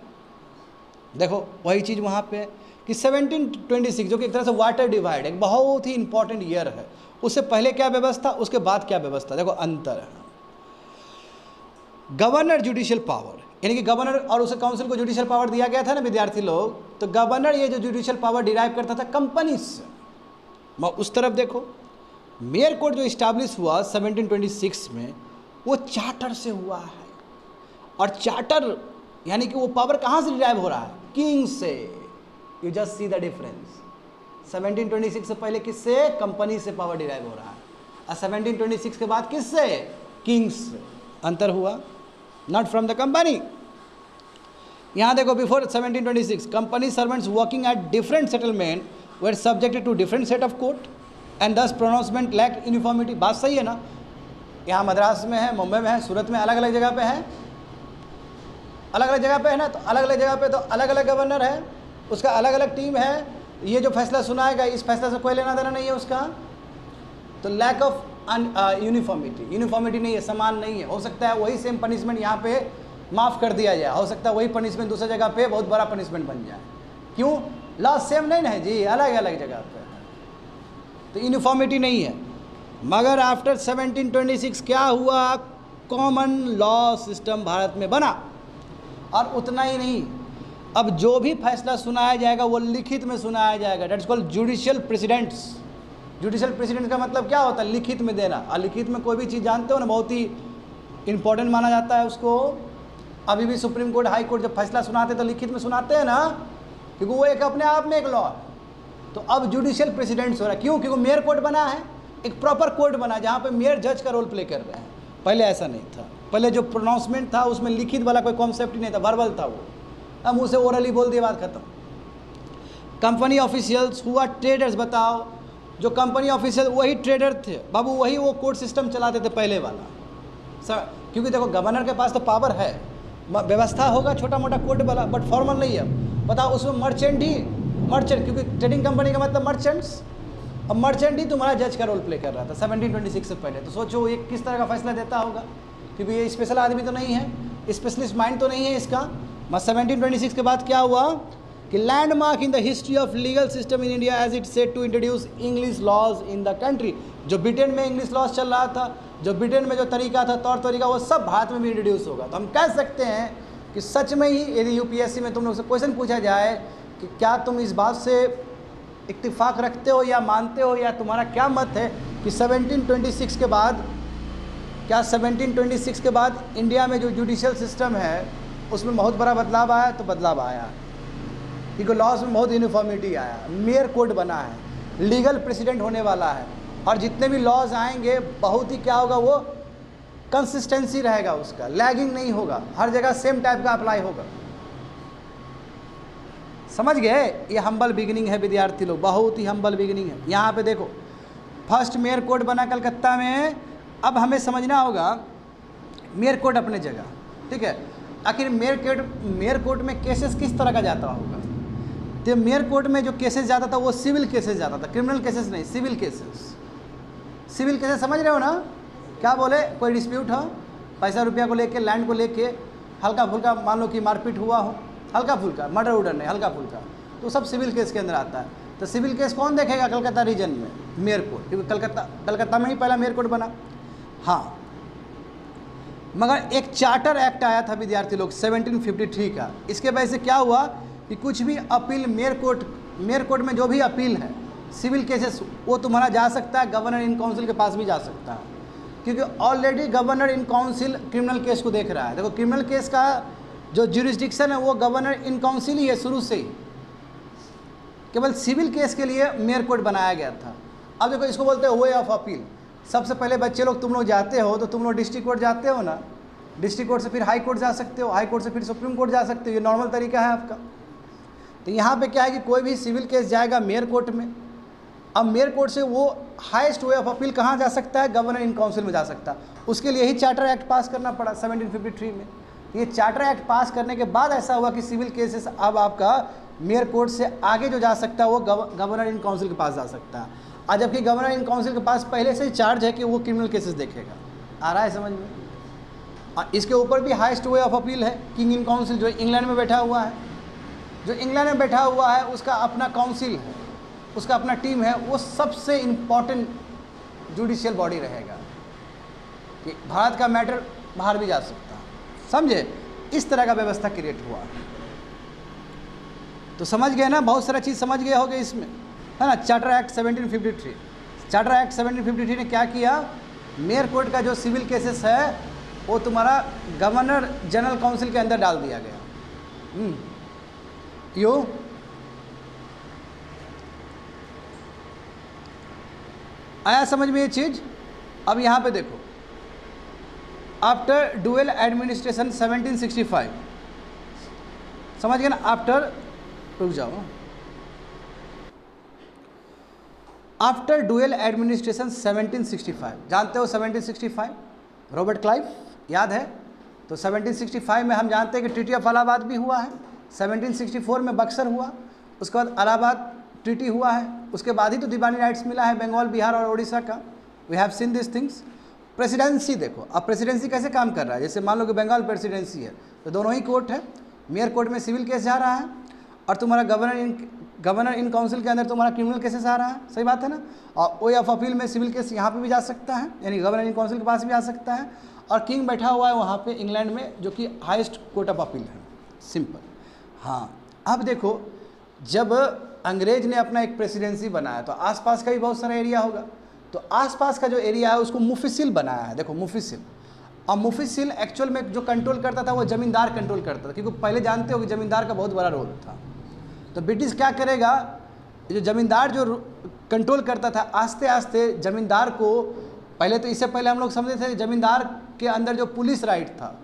S1: देखो वही चीज़ वहाँ पे कि 1726 जो कि एक तरह से वाटर डिवाइड एक बहुत ही इंपॉर्टेंट ईयर है। उससे पहले क्या व्यवस्था, उसके बाद क्या व्यवस्था, देखो अंतर है। गवर्नर जुडिशियल पावर, यानी कि गवर्नर और उसे काउंसिल को जुडिशियल पावर दिया गया था ना विद्यार्थी लोग। तो गवर्नर ये जो जुडिशियल पावर डिराइव करता था कंपनी से। उस तरफ देखो, मेयर कोर्ट जो इस्टेब्लिश हुआ 1726 में, वो चार्टर से हुआ है। और चार्टर यानी कि वो पावर कहाँ से डिराइव हो रहा है? किंग से। You just see the difference. 1726 से पहले किससे? कंपनी से पावर डिराइव हो रहा है, और 1726 के बाद किससे? किंग्स से। अंतर हुआ, नॉट फ्रॉम द कंपनी। यहाँ देखो, before 1726 company servants working at different settlement were subjected to different set of court and this pronouncement lacked uniformity. बात सही है ना? यहाँ मद्रास में है, मुंबई में है, सूरत में, अलग अलग जगह पे है, अलग अलग जगह पे है ना। तो अलग अलग जगह पे तो अलग अलग गवर्नर है, उसका अलग अलग टीम है। ये जो फैसला सुनाएगा, इस फैसले से कोई लेना देना नहीं है उसका। तो लैक ऑफ यूनिफॉर्मिटी नहीं है, समान नहीं है। हो सकता है वही सेम पनिशमेंट यहाँ पे माफ़ कर दिया जाए, हो सकता है वही पनिशमेंट दूसरी जगह पे बहुत बड़ा पनिशमेंट बन जाए। क्यों? लॉ सेम नहीं ना है जी, अलग अलग जगह पे, तो यूनिफॉर्मिटी नहीं है। मगर आफ्टर 1726 क्या हुआ? कॉमन लॉ सिस्टम भारत में बना। और उतना ही नहीं, अब जो भी फैसला सुनाया जाएगा वो लिखित में सुनाया जाएगा, that's called judicial precedents. Judicial precedent का मतलब क्या होता है? लिखित में देना। और लिखित में कोई भी चीज़ जानते हो ना, बहुत ही इंपॉर्टेंट माना जाता है उसको। अभी भी सुप्रीम कोर्ट, हाई कोर्ट जब फैसला सुनाते तो लिखित में सुनाते हैं ना, क्योंकि वो एक अपने आप में एक लॉ है। तो अब जुडिशियल प्रेसिडेंट्स हो रहा है, क्यों? क्योंकि मेयर कोर्ट बना है, एक प्रॉपर कोर्ट बना जहाँ पे मेयर जज का रोल प्ले कर रहे हैं। पहले ऐसा नहीं था, पहले जो प्रोनाउंसमेंट था उसमें लिखित वाला कोई कॉन्सेप्ट ही नहीं था, वर्बल था वो। अब मुँह से ओरली बोल दिया, बात खत्म। कंपनी ऑफिशियल्स हुआ ट्रेडर्स, बताओ जो कंपनी ऑफिशियल वही ट्रेडर थे बाबू, वही वो कोर्ट सिस्टम चलाते थे पहले वाला सर। क्योंकि देखो गवर्नर के पास तो पावर है, व्यवस्था होगा छोटा मोटा कोर्ट वाला, बट फॉर्मल नहीं है। बताओ उसमें मर्चेंट, क्योंकि ट्रेडिंग कंपनी का मतलब मर्चेंट्स, अब मर्चेंट ही तुम्हारा जज का रोल प्ले कर रहा था 1726 से पहले। तो सोचो ये किस तरह का फैसला देता होगा, क्योंकि ये स्पेशल आदमी तो नहीं है, स्पेशलिस्ट माइंड तो नहीं है इसका। 1726 के बाद क्या हुआ कि landmark in the history of legal system in India as it set to introduce English laws in the country. जो ब्रिटेन में इंग्लिश लॉज चल रहा था, जो ब्रिटेन में जो तरीका था, तौर तरीका, वो सब भारत में भी इंट्रोड्यूस होगा। तो हम कह सकते हैं कि सच में ही यदि यूपीएससी में तुम लोग से क्वेश्चन पूछा जाए कि क्या तुम इस बात से इत्तेफाक रखते हो या मानते हो, या तुम्हारा क्या मत है कि 1726 के बाद, क्या 1726 के बाद इंडिया में जो जुडिशियल सिस्टम है उसमें बहुत बड़ा बदलाव आया? तो बदलाव आया, क्योंकि लॉज में बहुत यूनिफॉर्मिटी आया, मेयर कोड बना है, लीगल प्रेसिडेंट होने वाला है, और जितने भी लॉज आएंगे बहुत ही क्या होगा, वो कंसिस्टेंसी रहेगा उसका, लैगिंग नहीं होगा, हर जगह सेम टाइप का अप्लाई होगा। समझ गए? ये हम्बल बिगिनिंग है विद्यार्थी लोग, बहुत ही हम्बल बिगिनिंग है। यहाँ पे देखो फर्स्ट मेयर कोड बना कलकत्ता में। अब हमें समझना होगा मेयर कोड अपने जगह, ठीक है। आखिर मेयर कोर्ट में केसेस किस तरह का जाता होगा? तो मेयर कोर्ट में जो केसेस जाता था वो सिविल केसेस जाता था, क्रिमिनल केसेस नहीं, सिविल केसेस। सिविल केसेस समझ रहे हो ना? क्या बोले, कोई डिस्प्यूट हो पैसा रुपया को लेके, लैंड को लेके, हल्का फुल्का मान लो कि मारपीट हुआ हो, हल्का फुल्का, मर्डर उडर नहीं, हल्का फुल्का, तो सब सिविल केस के अंदर आता है। तो सिविल केस कौन देखेगा? कलकत्ता रीजन में मेयर कोर्ट, क्योंकि कलकत्ता में ही पहला मेयर कोर्ट बना। हाँ, मगर एक चार्टर एक्ट आया था विद्यार्थी लोग 1753 का। इसके वजह से क्या हुआ कि कुछ भी अपील मेयर कोर्ट में जो भी अपील है, सिविल केसेस, वो तुम्हारा जा सकता है, गवर्नर इन काउंसिल के पास भी जा सकता है, क्योंकि already governor in council criminal case को देख रहा है। देखो क्रिमिनल केस का जो ज्यूरिसडिक्शन है वो गवर्नर इन काउंसिल ही है शुरू से ही, केवल सिविल केस के लिए मेयर कोर्ट बनाया गया था। अब देखो इसको बोलते हैं वे ऑफ अपील। सबसे पहले बच्चे लोग तुम लोग जाते हो तो तुम लोग डिस्ट्रिक्ट कोर्ट जाते हो ना, डिस्ट्रिक्ट कोर्ट से फिर हाई कोर्ट जा सकते हो, हाई कोर्ट से फिर सुप्रीम कोर्ट जा सकते हो, ये नॉर्मल तरीका है आपका। तो यहाँ पे क्या है कि कोई भी सिविल केस जाएगा मेयर कोर्ट में। अब मेयर कोर्ट से वो हाईएस्ट वे ऑफ अपील कहाँ जा सकता है? गवर्नर इन काउंसिल में जा सकता है। उसके लिए ही चार्टर एक्ट पास करना पड़ा 1753 में। ये चार्टर एक्ट पास करने के बाद ऐसा हुआ कि सिविल केसेस अब आपका मेयर कोर्ट से आगे जो जा सकता है वो गवर्नर इन काउंसिल के पास जा सकता है। और जबकि गवर्नर इन काउंसिल के पास पहले से ही चार्ज है कि वो क्रिमिनल केसेस देखेगा। आ रहा है समझ में? और इसके ऊपर भी हाईएस्ट वे ऑफ अपील है किंग इन काउंसिल, जो इंग्लैंड में बैठा हुआ है। जो इंग्लैंड में बैठा हुआ है उसका अपना काउंसिल है, उसका अपना टीम है, वो सबसे इम्पॉर्टेंट जुडिशियल बॉडी रहेगा कि भारत का मैटर बाहर भी जा सकता है। समझे? इस तरह का व्यवस्था क्रिएट हुआ। तो समझ गए ना, बहुत सारा चीज़ समझ गए होगे इसमें, है ना। चार्टर एक्ट 1753, चार्टर एक्ट 1753 ने क्या किया? मेयर कोर्ट का जो सिविल केसेस है वो तुम्हारा गवर्नर जनरल काउंसिल के अंदर डाल दिया गया। क्यों? आया समझ में ये चीज़? अब यहाँ पे देखो, आफ्टर डुअल एडमिनिस्ट्रेशन 1765, समझ गए ना? आफ्टर, रुक जाओ, आफ्टर डुअल एडमिनिस्ट्रेशन 1765, जानते हो 1765 रॉबर्ट क्लाइव, याद है? तो 1765 में हम जानते हैं कि ट्रीटी ऑफ इलाहाबाद भी हुआ है, 1764 में बक्सर हुआ, उसके बाद इलाहाबाद ट्रीटी हुआ है, उसके बाद ही तो दीवानी राइट्स मिला है बंगाल, बिहार और उड़ीसा का। We have seen this things. Presidency देखो, अब प्रेसिडेंसी कैसे काम कर रहा है? जैसे मान लो कि बंगाल प्रेसिडेंसी है तो दोनों ही कोर्ट है, मेयर कोर्ट में सिविल केस जा रहा है और तुम्हारा गवर्नर इन काउंसिल के अंदर तुम्हारा क्रिमिनल केसेस आ रहा है। सही बात है ना? और वे ऑफ अपील में सिविल केस यहाँ पे भी जा सकता है, यानी गवर्नर इन काउंसिल के पास भी आ सकता है, और किंग बैठा हुआ है वहाँ पे इंग्लैंड में, जो कि हाईएस्ट कोर्ट ऑफ अपील है। सिंपल। हाँ, अब देखो, जब अंग्रेज ने अपना एक प्रेसिडेंसी बनाया तो आसपास का भी बहुत सारा एरिया होगा, तो आसपास का जो एरिया है उसको मुफिसिल बनाया है। देखो मुफिसिल, और मुफिसिल एक्चुअल में जो कंट्रोल करता था वो जमींदार कंट्रोल करता था, क्योंकि पहले जानते हो कि जमींदार का बहुत बड़ा रोल था। तो ब्रिटिश क्या करेगा, जो जमींदार जो कंट्रोल करता था, आस्ते आस्ते जमींदार को, पहले तो इससे पहले हम लोग समझते थे जमींदार के अंदर जो पुलिस राइट था,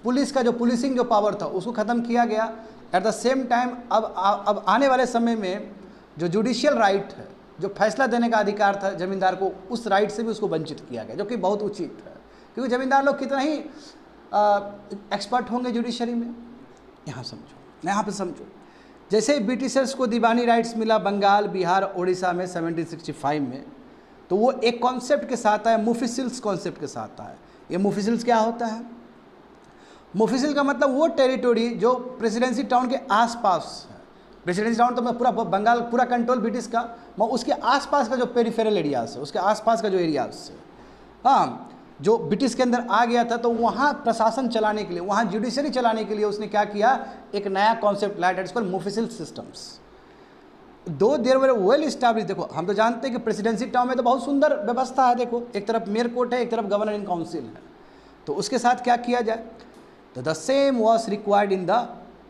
S1: पुलिस का जो पुलिसिंग जो पावर था उसको ख़त्म किया गया। एट द सेम टाइम अब आने वाले समय में जो जुडिशियल राइट है, जो फैसला देने का अधिकार था जमींदार को, उस राइट से भी उसको वंचित किया गया, जो कि बहुत उचित है, क्योंकि जमींदार लोग कितना ही एक्सपर्ट होंगे जुडिशरी में। यहाँ समझो, यहाँ पे समझो, जैसे ब्रिटिशर्स को दीवानी राइट्स मिला बंगाल, बिहार, उड़ीसा में 1765 में, तो वो एक कॉन्सेप्ट के साथ आया, मुफिसिल्स कॉन्सेप्ट के साथ आया। ये मुफिसिल्स क्या होता है? मुफिसिल का मतलब वो टेरिटोरी जो प्रेसिडेंसी टाउन के आसपास है। प्रेसिडेंसी टाउन तो मैं पूरा बंगाल पूरा कंट्रोल ब्रिटिश का, मैं उसके आसपास का जो पेरिफेरल एरियाज है, उसके आसपास का जो एरियाज है, हाँ, जो ब्रिटिश के अंदर आ गया था, तो वहाँ प्रशासन चलाने के लिए, वहाँ जुडिशरी चलाने के लिए उसने क्या किया, एक नया कॉन्सेप्ट लाया, दैट इज कॉल्ड मुफिसिल सिस्टम्स। दो देर वर वेल इस्टेब्लिश। देखो हम तो जानते हैं कि प्रेसिडेंसी टाउन में तो बहुत सुंदर व्यवस्था है। देखो एक तरफ मेयर कोर्ट है, एक तरफ गवर्नर इन काउंसिल है, तो उसके साथ क्या किया जाए, तो the same was required in the,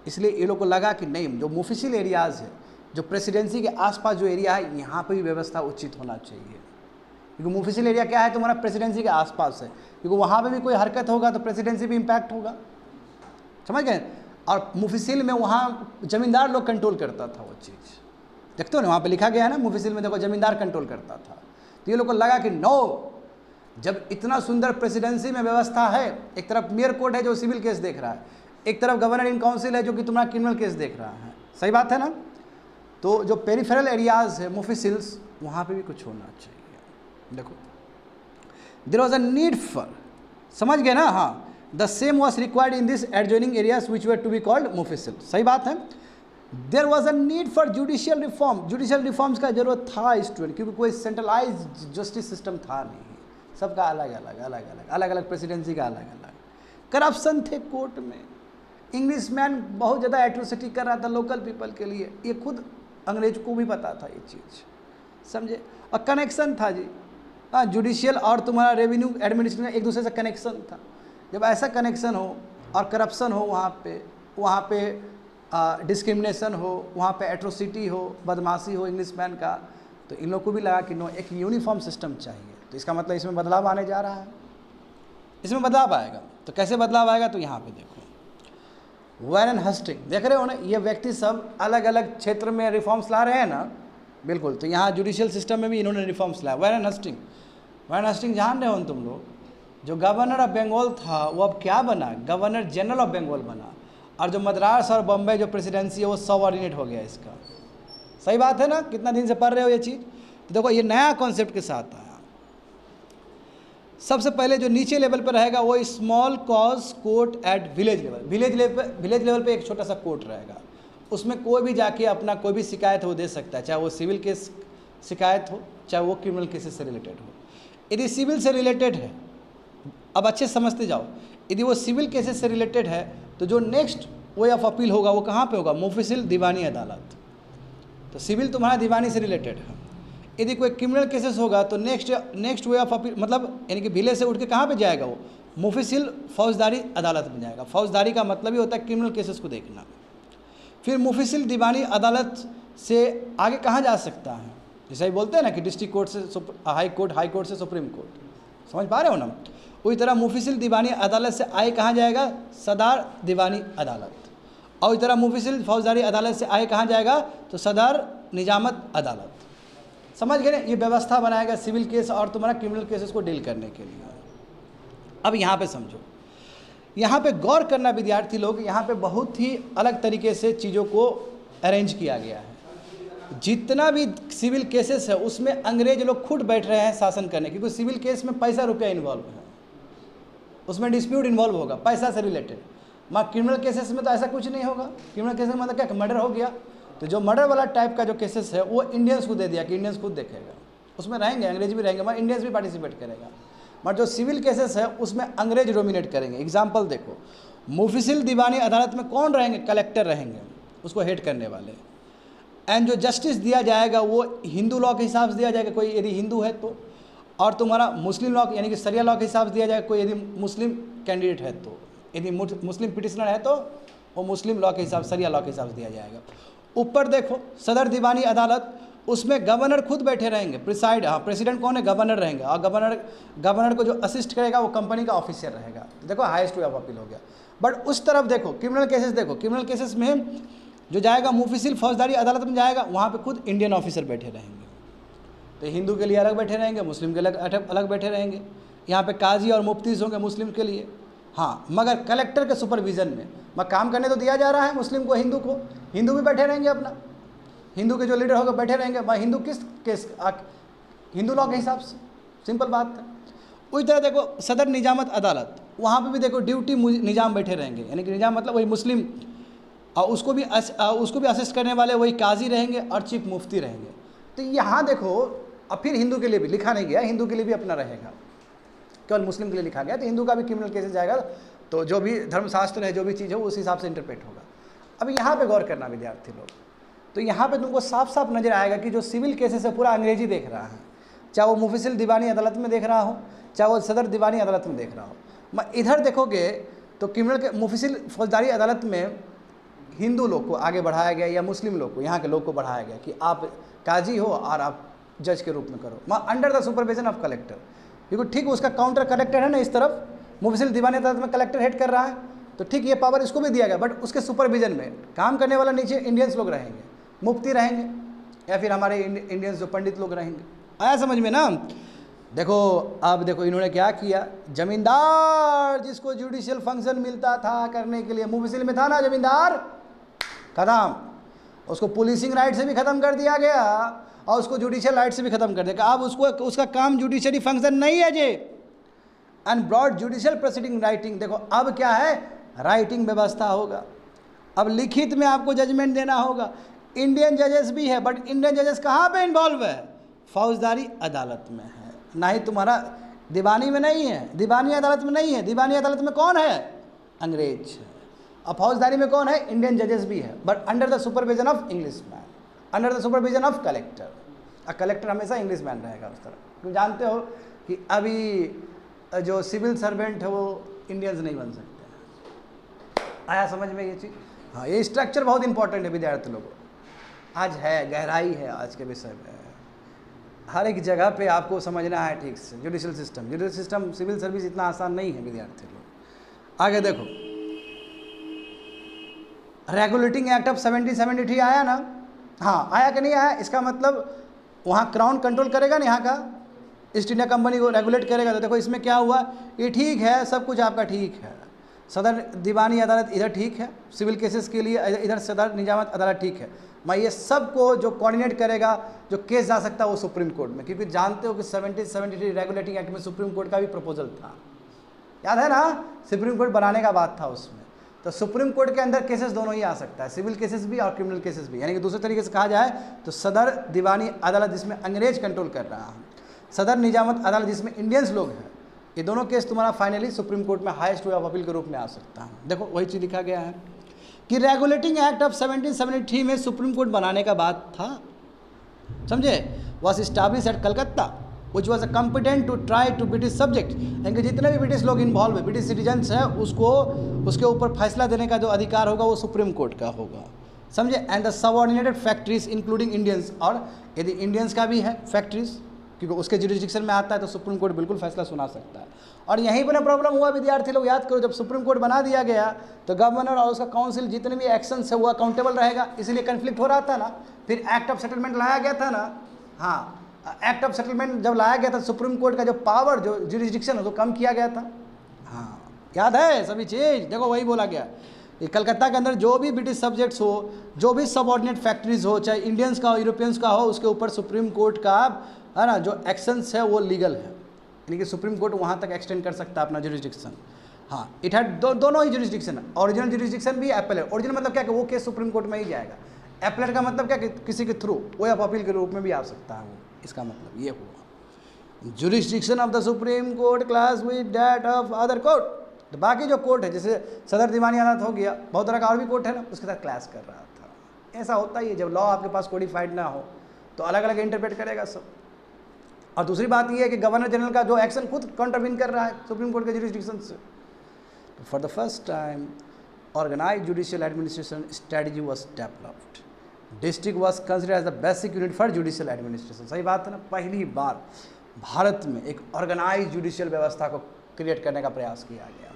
S1: इसलिए ये लोग को लगा कि नहीं, जो मुफिसिल एरियाज़ है, जो प्रेसिडेंसी के आसपास जो एरिया है, यहाँ पर भी व्यवस्था उचित होना चाहिए, क्योंकि मुफिसिल एरिया क्या है, तुम्हारा प्रेसिडेंसी के आसपास है, क्योंकि वहाँ पे भी कोई हरकत होगा तो प्रेसिडेंसी भी इम्पैक्ट होगा, समझ गए। और मुफिसिल में वहाँ जमींदार लोग कंट्रोल करता था वो चीज़, देखते हो ना, वहाँ पे लिखा गया है ना, मुफिसिल में देखो जमींदार कंट्रोल करता था। तो ये लोग को लगा कि नो, जब इतना सुंदर प्रेसिडेंसी में व्यवस्था है, एक तरफ मेयर कोर्ट है जो सिविल केस देख रहा है, एक तरफ गवर्नर इन काउंसिल है जो कि तुम्हारा क्रिमिनल केस देख रहा है, सही बात है ना। तो जो पेरिफेरल एरियाज है मुफिसिल्स, वहाँ पे भी कुछ होना चाहिए। देखो there was a need for, समझ गए ना, हाँ, the same was required in this adjoining areas which were to be called mofussil, सही बात है। There was a need for judicial reform, judicial reforms का जरूरत था स्टूडेंट, क्योंकि कोई सेंट्रलाइज जस्टिस सिस्टम था नहीं, सबका अलग अलग अलग अलग अलग अलग प्रेसिडेंसी का अलग अलग, करप्शन थे कोर्ट में, इंग्लिशमैन बहुत ज़्यादा एट्रोसिटी कर रहा था लोकल पीपल के लिए, ये खुद अंग्रेज को भी पता था ये चीज़, समझे। और कनेक्शन था जी, हाँ, जुडिशियल और तुम्हारा रेवेन्यू एडमिनिस्ट्रेशन एक दूसरे से कनेक्शन था। जब ऐसा कनेक्शन हो और करप्शन हो, वहाँ पे डिस्क्रिमिनेशन हो, वहाँ पे एट्रोसिटी हो, बदमाशी हो इंग्लिशमैन का, तो इन लोग को भी लगा कि नो, एक यूनिफॉर्म सिस्टम चाहिए। तो इसका मतलब इसमें बदलाव आने जा रहा है, इसमें बदलाव आएगा। तो कैसे बदलाव आएगा, तो यहाँ पे देखो, वारेन हस्टिंग, देख रहे हो ना, ये व्यक्ति सब अलग अलग क्षेत्र में रिफॉर्म्स ला रहे हैं ना, बिल्कुल। तो यहाँ जुडिशियल सिस्टम में भी इन्होंने रिफॉर्म्स लाया। वारेन हस्टिंग जान रहे हो ना तुम लोग, जो गवर्नर ऑफ बंगाल था वो अब क्या बना, गवर्नर जनरल ऑफ बंगाल बना, और जो मद्रास और बम्बई जो प्रेसिडेंसी है वो सबऑर्डिनेट हो गया इसका, सही बात है ना। कितना दिन से पढ़ रहे हो ये चीज़, तो देखो ये नया कॉन्सेप्ट के साथ आया। सबसे पहले जो नीचे लेवल पर रहेगा वो small cause court at village level, village level पे एक छोटा सा कोर्ट रहेगा, उसमें कोई भी जाके अपना कोई भी शिकायत वो दे सकता है, चाहे वो सिविल केस शिकायत हो, चाहे वो क्रिमिनल केसेस से रिलेटेड हो। यदि सिविल से रिलेटेड है, अब अच्छे समझते जाओ, यदि वो सिविल केसेस से रिलेटेड है तो जो नेक्स्ट वे ऑफ अपील होगा वो कहाँ पे होगा, मुफिसिल दीवानी अदालत। तो सिविल तुम्हारा दीवानी से रिलेटेड है। यदि कोई क्रिमिनल केसेस होगा तो नेक्स्ट वे ऑफ अपील, मतलब यानी कि विलेज से उठ के कहाँ पे जाएगा वो, मुफिसिल फौजदारी अदालत में जाएगा। फौजदारी का मतलब ही होता है क्रिमिनल केसेस को देखना। फिर मुफिसिल दीवानी अदालत से आगे कहाँ जा सकता है, जैसे ही बोलते हैं ना कि डिस्ट्रिक्ट कोर्ट से हाई कोर्ट से सुप्रीम कोर्ट, समझ पा रहे हो ना। उसी तरह मुफिसिल दीवानी अदालत से आगे कहाँ जाएगा, सदार दीवानी अदालत। और इस तरह मुफिसिल फौजदारी अदालत से आगे कहाँ जाएगा, तो सदार निजामत अदालत। समझ गए ना, ये व्यवस्था बनाएगा सिविल केस और तुम्हारा क्रिमिनल केसेस को डील करने के लिए। अब यहाँ पे समझो, यहाँ पे गौर करना विद्यार्थी लोग, यहाँ पे बहुत ही अलग तरीके से चीज़ों को अरेंज किया गया है। जितना भी सिविल केसेस है उसमें अंग्रेज लोग खुद बैठ रहे हैं शासन करने, क्योंकि सिविल केस में पैसा रुपया इन्वॉल्व है, उसमें डिस्प्यूट इन्वॉल्व होगा पैसा से रिलेटेड। मगर क्रिमिनल केसेस में तो ऐसा कुछ नहीं होगा। क्रिमिनल केसेस में मतलब क्या, मर्डर हो गया तो जो मर्डर वाला टाइप का जो केसेस है वो इंडियंस को दे दिया कि इंडियंस खुद देखेगा, उसमें रहेंगे अंग्रेज भी रहेंगे, मगर इंडियंस भी पार्टिसिपेट करेगा। मगर जो सिविल केसेस है उसमें अंग्रेज डोमिनेट करेंगे। एग्जाम्पल देखो, मुफिसिल दीवानी अदालत में कौन रहेंगे, कलेक्टर रहेंगे। उसको हेट करने वाले। एंड जो जस्टिस दिया जाएगा वो हिंदू लॉ के हिसाब से दिया जाएगा, कोई यदि हिंदू है तो, और तुम्हारा मुस्लिम लॉ यानी कि शरिया लॉ के हिसाब से दिया जाएगा, कोई यदि मुस्लिम कैंडिडेट है तो, यदि मुस्लिम पिटिशनर है तो वो मुस्लिम लॉ के हिसाब, शरिया लॉ के हिसाब से दिया जाएगा। ऊपर देखो सदर दीवानी अदालत, उसमें गवर्नर खुद बैठे रहेंगे, प्रिसाइड, हाँ प्रेसिडेंट कौन है, गवर्नर रहेंगे, और गवर्नर को जो असिस्ट करेगा वो कंपनी का ऑफिसर रहेगा। देखो हाईएस्ट वे ऑफ अपील हो गया। बट उस तरफ देखो क्रिमिनल केसेस, देखो क्रिमिनल केसेस में जो जाएगा मुफिसिल फौजदारी अदालत में जाएगा, वहाँ पे खुद इंडियन ऑफिसर बैठे रहेंगे। तो हिंदू के लिए अलग बैठे रहेंगे, मुस्लिम के अलग बैठे रहेंगे। यहाँ पे काजी और मुफ्तीस होंगे मुस्लिम के लिए, हाँ, मगर कलेक्टर के सुपरविज़न में काम करने तो दिया जा रहा है मुस्लिम को, हिंदू को, हिंदू भी बैठे रहेंगे अपना, हिंदू के जो लीडर होगा बैठे रहेंगे। हिंदू किस केस, हिंदू लॉ के हिसाब से, सिंपल बात है। उसी तरह देखो सदर निजामत अदालत, वहाँ पे भी देखो ड्यूटी निजाम बैठे रहेंगे, यानी कि निजाम मतलब वही मुस्लिम, और उसको भी असिस्ट करने वाले वही काजी रहेंगे और चीफ मुफ्ती रहेंगे। तो यहाँ देखो अब फिर हिंदू के लिए भी लिखा नहीं गया, हिंदू के लिए भी अपना रहेगा, केवल मुस्लिम के लिए लिखा गया। तो हिंदू का भी क्रिमिनल केसेस जाएगा, तो जो भी धर्मशास्त्र है, जो भी चीज़ है उस हिसाब से इंटरप्रेट होगा। अब यहाँ पे गौर करना विद्यार्थी लोग, तो यहाँ पे तुमको साफ साफ नजर आएगा कि जो सिविल केसेस है पूरा अंग्रेजी देख रहा है, चाहे वो मुफिसिल दीवानी अदालत में देख रहा हो, चाहे वो सदर दीवानी अदालत में देख रहा हो। मैं इधर देखोगे तो क्रिमिनल के मुफिसिल फौजदारी अदालत में हिंदू लोग को आगे बढ़ाया गया, या मुस्लिम लोग को, यहाँ के लोग को बढ़ाया गया कि आप काजी हो और आप जज के रूप में करो, under the supervision of collector. क्योंकि ठीक उसका काउंटर कलेक्टर है ना, इस तरफ मुफिसिल दीवानी अदालत में कलेक्टर हेड कर रहा है, तो ठीक ये पावर इसको भी दिया गया, बट उसके सुपरविजन में काम करने वाला नीचे इंडियंस लोग रहेंगे, मुफ्ती रहेंगे, या फिर हमारे इंडियंस जो पंडित लोग रहेंगे। आया समझ में ना। देखो अब देखो इन्होंने क्या किया, जमींदार जिसको जुडिशियल फंक्शन मिलता था करने के लिए, मुफिसिल में था ना जमींदार, खत्म, उसको पुलिसिंग राइट से भी ख़त्म कर दिया गया और उसको जुडिशियल राइट से भी ख़त्म कर दिया। अब उसको उसका काम जुडिशरी फंक्शन नहीं है जे, and broad judicial proceeding writing. देखो अब क्या है, राइटिंग व्यवस्था होगा, अब लिखित में आपको जजमेंट देना होगा। इंडियन जजेस भी है, बट इंडियन जजेस कहाँ पे इन्वॉल्व है, फौजदारी अदालत में है, ना ही तुम्हारा दीवानी में नहीं है, दीवानी अदालत में नहीं है। दीवानी अदालत में कौन है, अंग्रेज। अब फौजदारी में कौन है, इंडियन जजेस भी है, but under the supervision of English man, under the supervision of collector. Collector हमेशा इंग्लिश मैन रहेगा उस तरह, क्योंकि जानते हो कि अभी जो सिविल सर्वेंट है वो इंडियंस नहीं बन सकते। आया समझ में ये चीज़। हाँ, ये स्ट्रक्चर बहुत इंपॉर्टेंट है विद्यार्थी लोगों, आज है, गहराई है आज के विषय में, हर एक जगह पे आपको समझना है ठीक से। जुडिशियल सिस्टम सिविल सर्विस इतना आसान नहीं है विद्यार्थी लोग। आगे देखो, रेगुलेटिंग एक्ट ऑफ 1773 आया ना, हाँ आया कि नहीं आया, इसका मतलब वहाँ क्राउन कंट्रोल करेगा ना, यहाँ का ईस्ट इंडिया कंपनी को रेगुलेट करेगा। तो देखो इसमें क्या हुआ, ये ठीक है, सब कुछ आपका ठीक है, सदर दीवानी अदालत इधर ठीक है, सिविल केसेस के लिए इधर सदर निजामत अदालत ठीक है। मैं ये सब को जो कोऑर्डिनेट करेगा, जो केस जा सकता है वो सुप्रीम कोर्ट में, क्योंकि जानते हो कि 1773 रेगुलेटिंग एक्ट में सुप्रीम कोर्ट का भी प्रपोजल था, याद है ना, सुप्रीम कोर्ट बनाने का बात था उसमें। तो सुप्रीम कोर्ट के अंदर केसेस दोनों ही आ सकता है, सिविल केसेस भी और क्रिमिनल केसेस भी। यानी कि दूसरे तरीके से कहा जाए तो सदर दीवानी अदालत जिसमें अंग्रेज कंट्रोल कर रहा है, सदर निजामत अदालत जिसमें इंडियंस लोग हैं, ये दोनों केस तुम्हारा फाइनली सुप्रीम कोर्ट में हाईएस्ट वे ऑफ अपील के रूप में आ सकता है। देखो वही चीज़ लिखा गया है कि रेगुलेटिंग एक्ट ऑफ 1773 में सुप्रीम कोर्ट बनाने का बात था, समझे, was establish at Calcutta which was a competent to try to British subject. यानी कि जितने भी ब्रिटिश लोग इन्वॉल्व है, ब्रिटिश सिटीजन्स हैं, उसको उसके ऊपर फैसला देने का जो अधिकार होगा वो सुप्रीम कोर्ट का होगा, समझे। And the subordinated factories including Indians, और यदि इंडियंस का भी है फैक्ट्रीज, क्योंकि उसके जुरिडिक्शन में आता है, तो सुप्रीम कोर्ट बिल्कुल फैसला सुना सकता है। और यहीं पर प्रॉब्लम हुआ विद्यार्थी लोग, याद करो, जब सुप्रीम कोर्ट बना दिया गया तो गवर्नर और उसका काउंसिल जितने भी एक्शंस है वो अकाउंटेबल रहेगा, इसलिए कन्फ्लिक्ट हो रहा था ना। फिर एक्ट ऑफ सेटलमेंट लाया गया था ना, हाँ, एक्ट ऑफ सेटलमेंट जब लाया गया था, सुप्रीम कोर्ट का जो पावर, जो जुरिडिक्शन है, वो कम किया गया था, हाँ याद है सभी चीज़। देखो वही बोला गया कि कलकत्ता के अंदर जो भी ब्रिटिश सब्जेक्ट्स हो, जो भी सबऑर्डिनेट फैक्ट्रीज हो, चाहे इंडियंस का हो, यूरोपियंस का हो, उसके ऊपर सुप्रीम कोर्ट का है ना जो एक्शंस है वो लीगल है, यानी कि सुप्रीम कोर्ट वहाँ तक एक्सटेंड कर सकता है अपना जुरिडिक्शन। हाँ, इट हैड दोनों ही जुरिडिक्शन, ओरिजिनल जुरिडिक्शन भी, एपेलेट। ओरिजिनल मतलब क्या कि वो केस सुप्रीम कोर्ट में ही जाएगा, एपेलेट का मतलब क्या कि किसी के थ्रू वे ऑफ अपील के रूप में भी आ सकता है वो, इसका मतलब ये हुआ। Jurisdiction of the supreme court class with that of other court, तो बाकी जो कोर्ट है जैसे सदर दीवानी अदालत हो गया, बहुत तरह का और भी कोर्ट है ना, उसके साथ क्लास कर रहा था। ऐसा होता ही है, जब लॉ आपके पास कोडिफाइड ना हो तो अलग अलग इंटरप्रेट करेगा सब। और दूसरी बात यह है कि गवर्नर जनरल का जो एक्शन खुद कॉन्ट्राविन कर रहा है सुप्रीम कोर्ट के जुरिस्डिक्शन से। तो for the first time organised judicial administration strategy was developed, district was considered as the basic unit for judicial administration. सही बात है ना, पहली बार भारत में एक ऑर्गेनाइज जुडिशियल व्यवस्था को क्रिएट करने का प्रयास किया गया।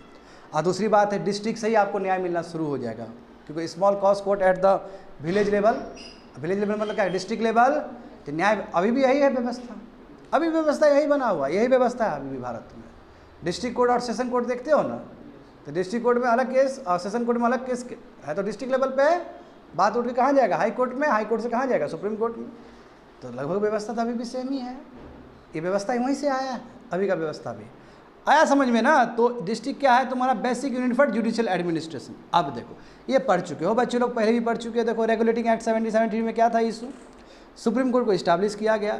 S1: और दूसरी बात है डिस्ट्रिक्ट से ही आपको न्याय मिलना शुरू हो जाएगा, क्योंकि small cause court at the village level, village level मतलब क्या है, डिस्ट्रिक्ट लेवल, तो न्याय अभी भी यही है व्यवस्था, अभी व्यवस्था यही बना हुआ, यही व्यवस्था है अभी भी भारत में। डिस्ट्रिक्ट कोर्ट और सेशन कोर्ट देखते हो ना, तो डिस्ट्रिक्ट कोर्ट में अलग केस और सेशन कोर्ट में अलग केस है, तो डिस्ट्रिक्ट लेवल पे बात उठ के कहाँ जाएगा, हाई कोर्ट में, हाई कोर्ट से कहाँ जाएगा, सुप्रीम कोर्ट में। तो लगभग व्यवस्था तो अभी भी सेम ही है, ये व्यवस्था ही वहीं से आया है, अभी का व्यवस्था भी आया समझ में ना। तो डिस्ट्रिक्ट क्या है, तुम्हारा basic unit for judicial administration. अब देखो ये पढ़ चुके हो बच्चे लोग, पहले भी पढ़ चुके हो। देखो रेगुलेटिंग एक्ट 1773 में क्या था इशू, सुप्रीम कोर्ट को इस्टेब्लिश किया गया,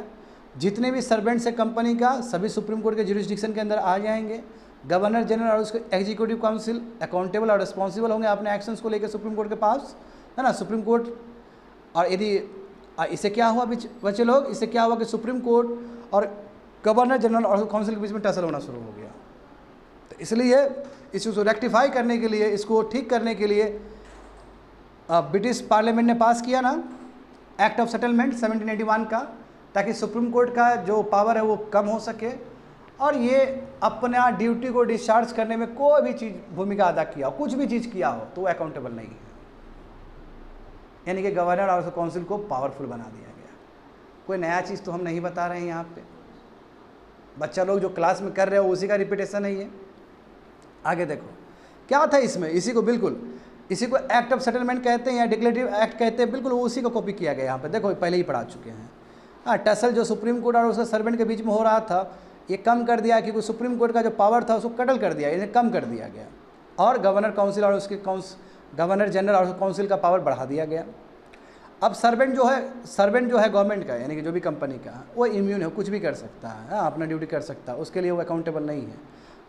S1: जितने भी सर्वेंट्स है कंपनी का सभी सुप्रीम कोर्ट के जुरिस्डिक्शन के अंदर आ जाएंगे। गवर्नर जनरल और उसके एग्जीक्यूटिव काउंसिल अकाउंटेबल और रिस्पॉन्सिबल होंगे अपने एक्शंस को लेकर सुप्रीम कोर्ट के पास, है ना। सुप्रीम कोर्ट और यदि इससे क्या हुआ बच्चे लोग, इससे क्या हुआ कि सुप्रीम कोर्ट और गवर्नर जनरल और काउंसिल के बीच में टसल होना शुरू हो गया। तो इसलिए इस को रेक्टिफाई करने के लिए, इसको ठीक करने के लिए ब्रिटिश पार्लियामेंट ने पास किया ना एक्ट ऑफ सेटलमेंट 1781 का, ताकि सुप्रीम कोर्ट का जो पावर है वो कम हो सके और ये अपना ड्यूटी को डिस्चार्ज करने में कोई भी चीज़ भूमिका अदा किया हो, कुछ भी चीज़ किया हो तो वो अकाउंटेबल नहीं है। यानी कि गवर्नर और काउंसिल को पावरफुल बना दिया गया। कोई नया चीज़ तो हम नहीं बता रहे हैं यहाँ पे, बच्चा लोग जो क्लास में कर रहे हो उसी का रिपीटेशन है ये। आगे देखो क्या था इसमें, इसी को बिल्कुल इसी को एक्ट ऑफ सेटलमेंट कहते हैं या डिक्लेरेटिव एक्ट कहते हैं, बिल्कुल उसी को कॉपी किया गया यहाँ पे। देखो पहले ही पढ़ा चुके हैं। हाँ, टसल जो सुप्रीम कोर्ट और उसका सर्वेंट के बीच में हो रहा था ये कम कर दिया, क्योंकि सुप्रीम कोर्ट का जो पावर था उसको कटल कर दिया, इन्हें कम कर दिया गया। और गवर्नर काउंसिल और उसके गवर्नर जनरल और काउंसिल का पावर बढ़ा दिया गया। अब सर्वेंट जो है गवर्नमेंट का, यानी कि जो भी कंपनी का, वो इम्यून है, कुछ भी कर सकता है, हाँ, अपना ड्यूटी कर सकता है, उसके लिए वो अकाउंटेबल नहीं है।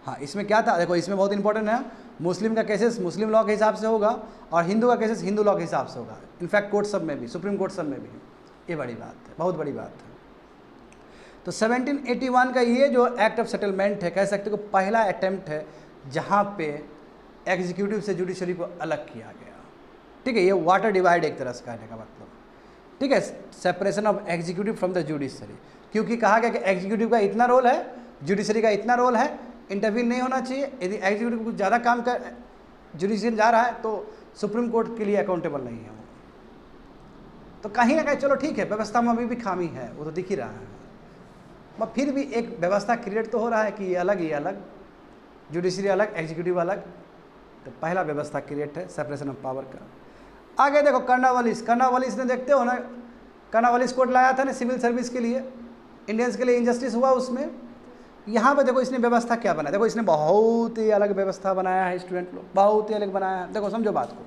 S1: हाँ, इसमें क्या था देखो, इसमें बहुत इंपॉर्टेंट है, मुस्लिम का केसेस मुस्लिम लॉ के हिसाब से होगा और हिंदू का केसेस हिंदू लॉ के हिसाब से होगा। इनफैक्ट कोर्ट सब में भी, सुप्रीम कोर्ट सब में भी, ये बड़ी बात है, बहुत बड़ी बात है। तो 1781 का ये जो एक्ट ऑफ सेटलमेंट है, कह सकते हो पहला अटेम्प्ट है जहाँ पे एग्जीक्यूटिव से जुडिशरी को अलग किया गया। ठीक है, ये वाटर डिवाइड एक तरह से कहने का मतलब, ठीक है, separation of executive from the judiciary. क्योंकि कहा गया कि एग्जीक्यूटिव का इतना रोल है, जुडिशरी का इतना रोल है, इंटरवीन नहीं होना चाहिए। यदि एग्जीक्यूटिव कुछ ज़्यादा काम कर जुडिशरी जा रहा है तो सुप्रीम कोर्ट के लिए अकाउंटेबल नहीं है वो। तो कहीं ना कहीं चलो ठीक है, व्यवस्था में अभी भी खामी है, वो तो दिख ही रहा है, मगर फिर भी एक व्यवस्था क्रिएट तो हो रहा है कि ये अलग, जुडिशरी अलग, एग्जीक्यूटिव अलग। तो पहला व्यवस्था क्रिएट है सेपरेशन ऑफ पावर का। आगे देखो कर्नावालिस ने, देखते हो ना, कर्नावालिस कोर्ट लाया था ना सिविल सर्विस के लिए, इंडियंस के लिए इंजस्टिस हुआ उसमें। यहाँ पे देखो इसने व्यवस्था क्या बनाया, देखो इसने बहुत ही अलग व्यवस्था बनाया है स्टूडेंट लोग, बहुत ही अलग बनाया है। देखो समझो बात को,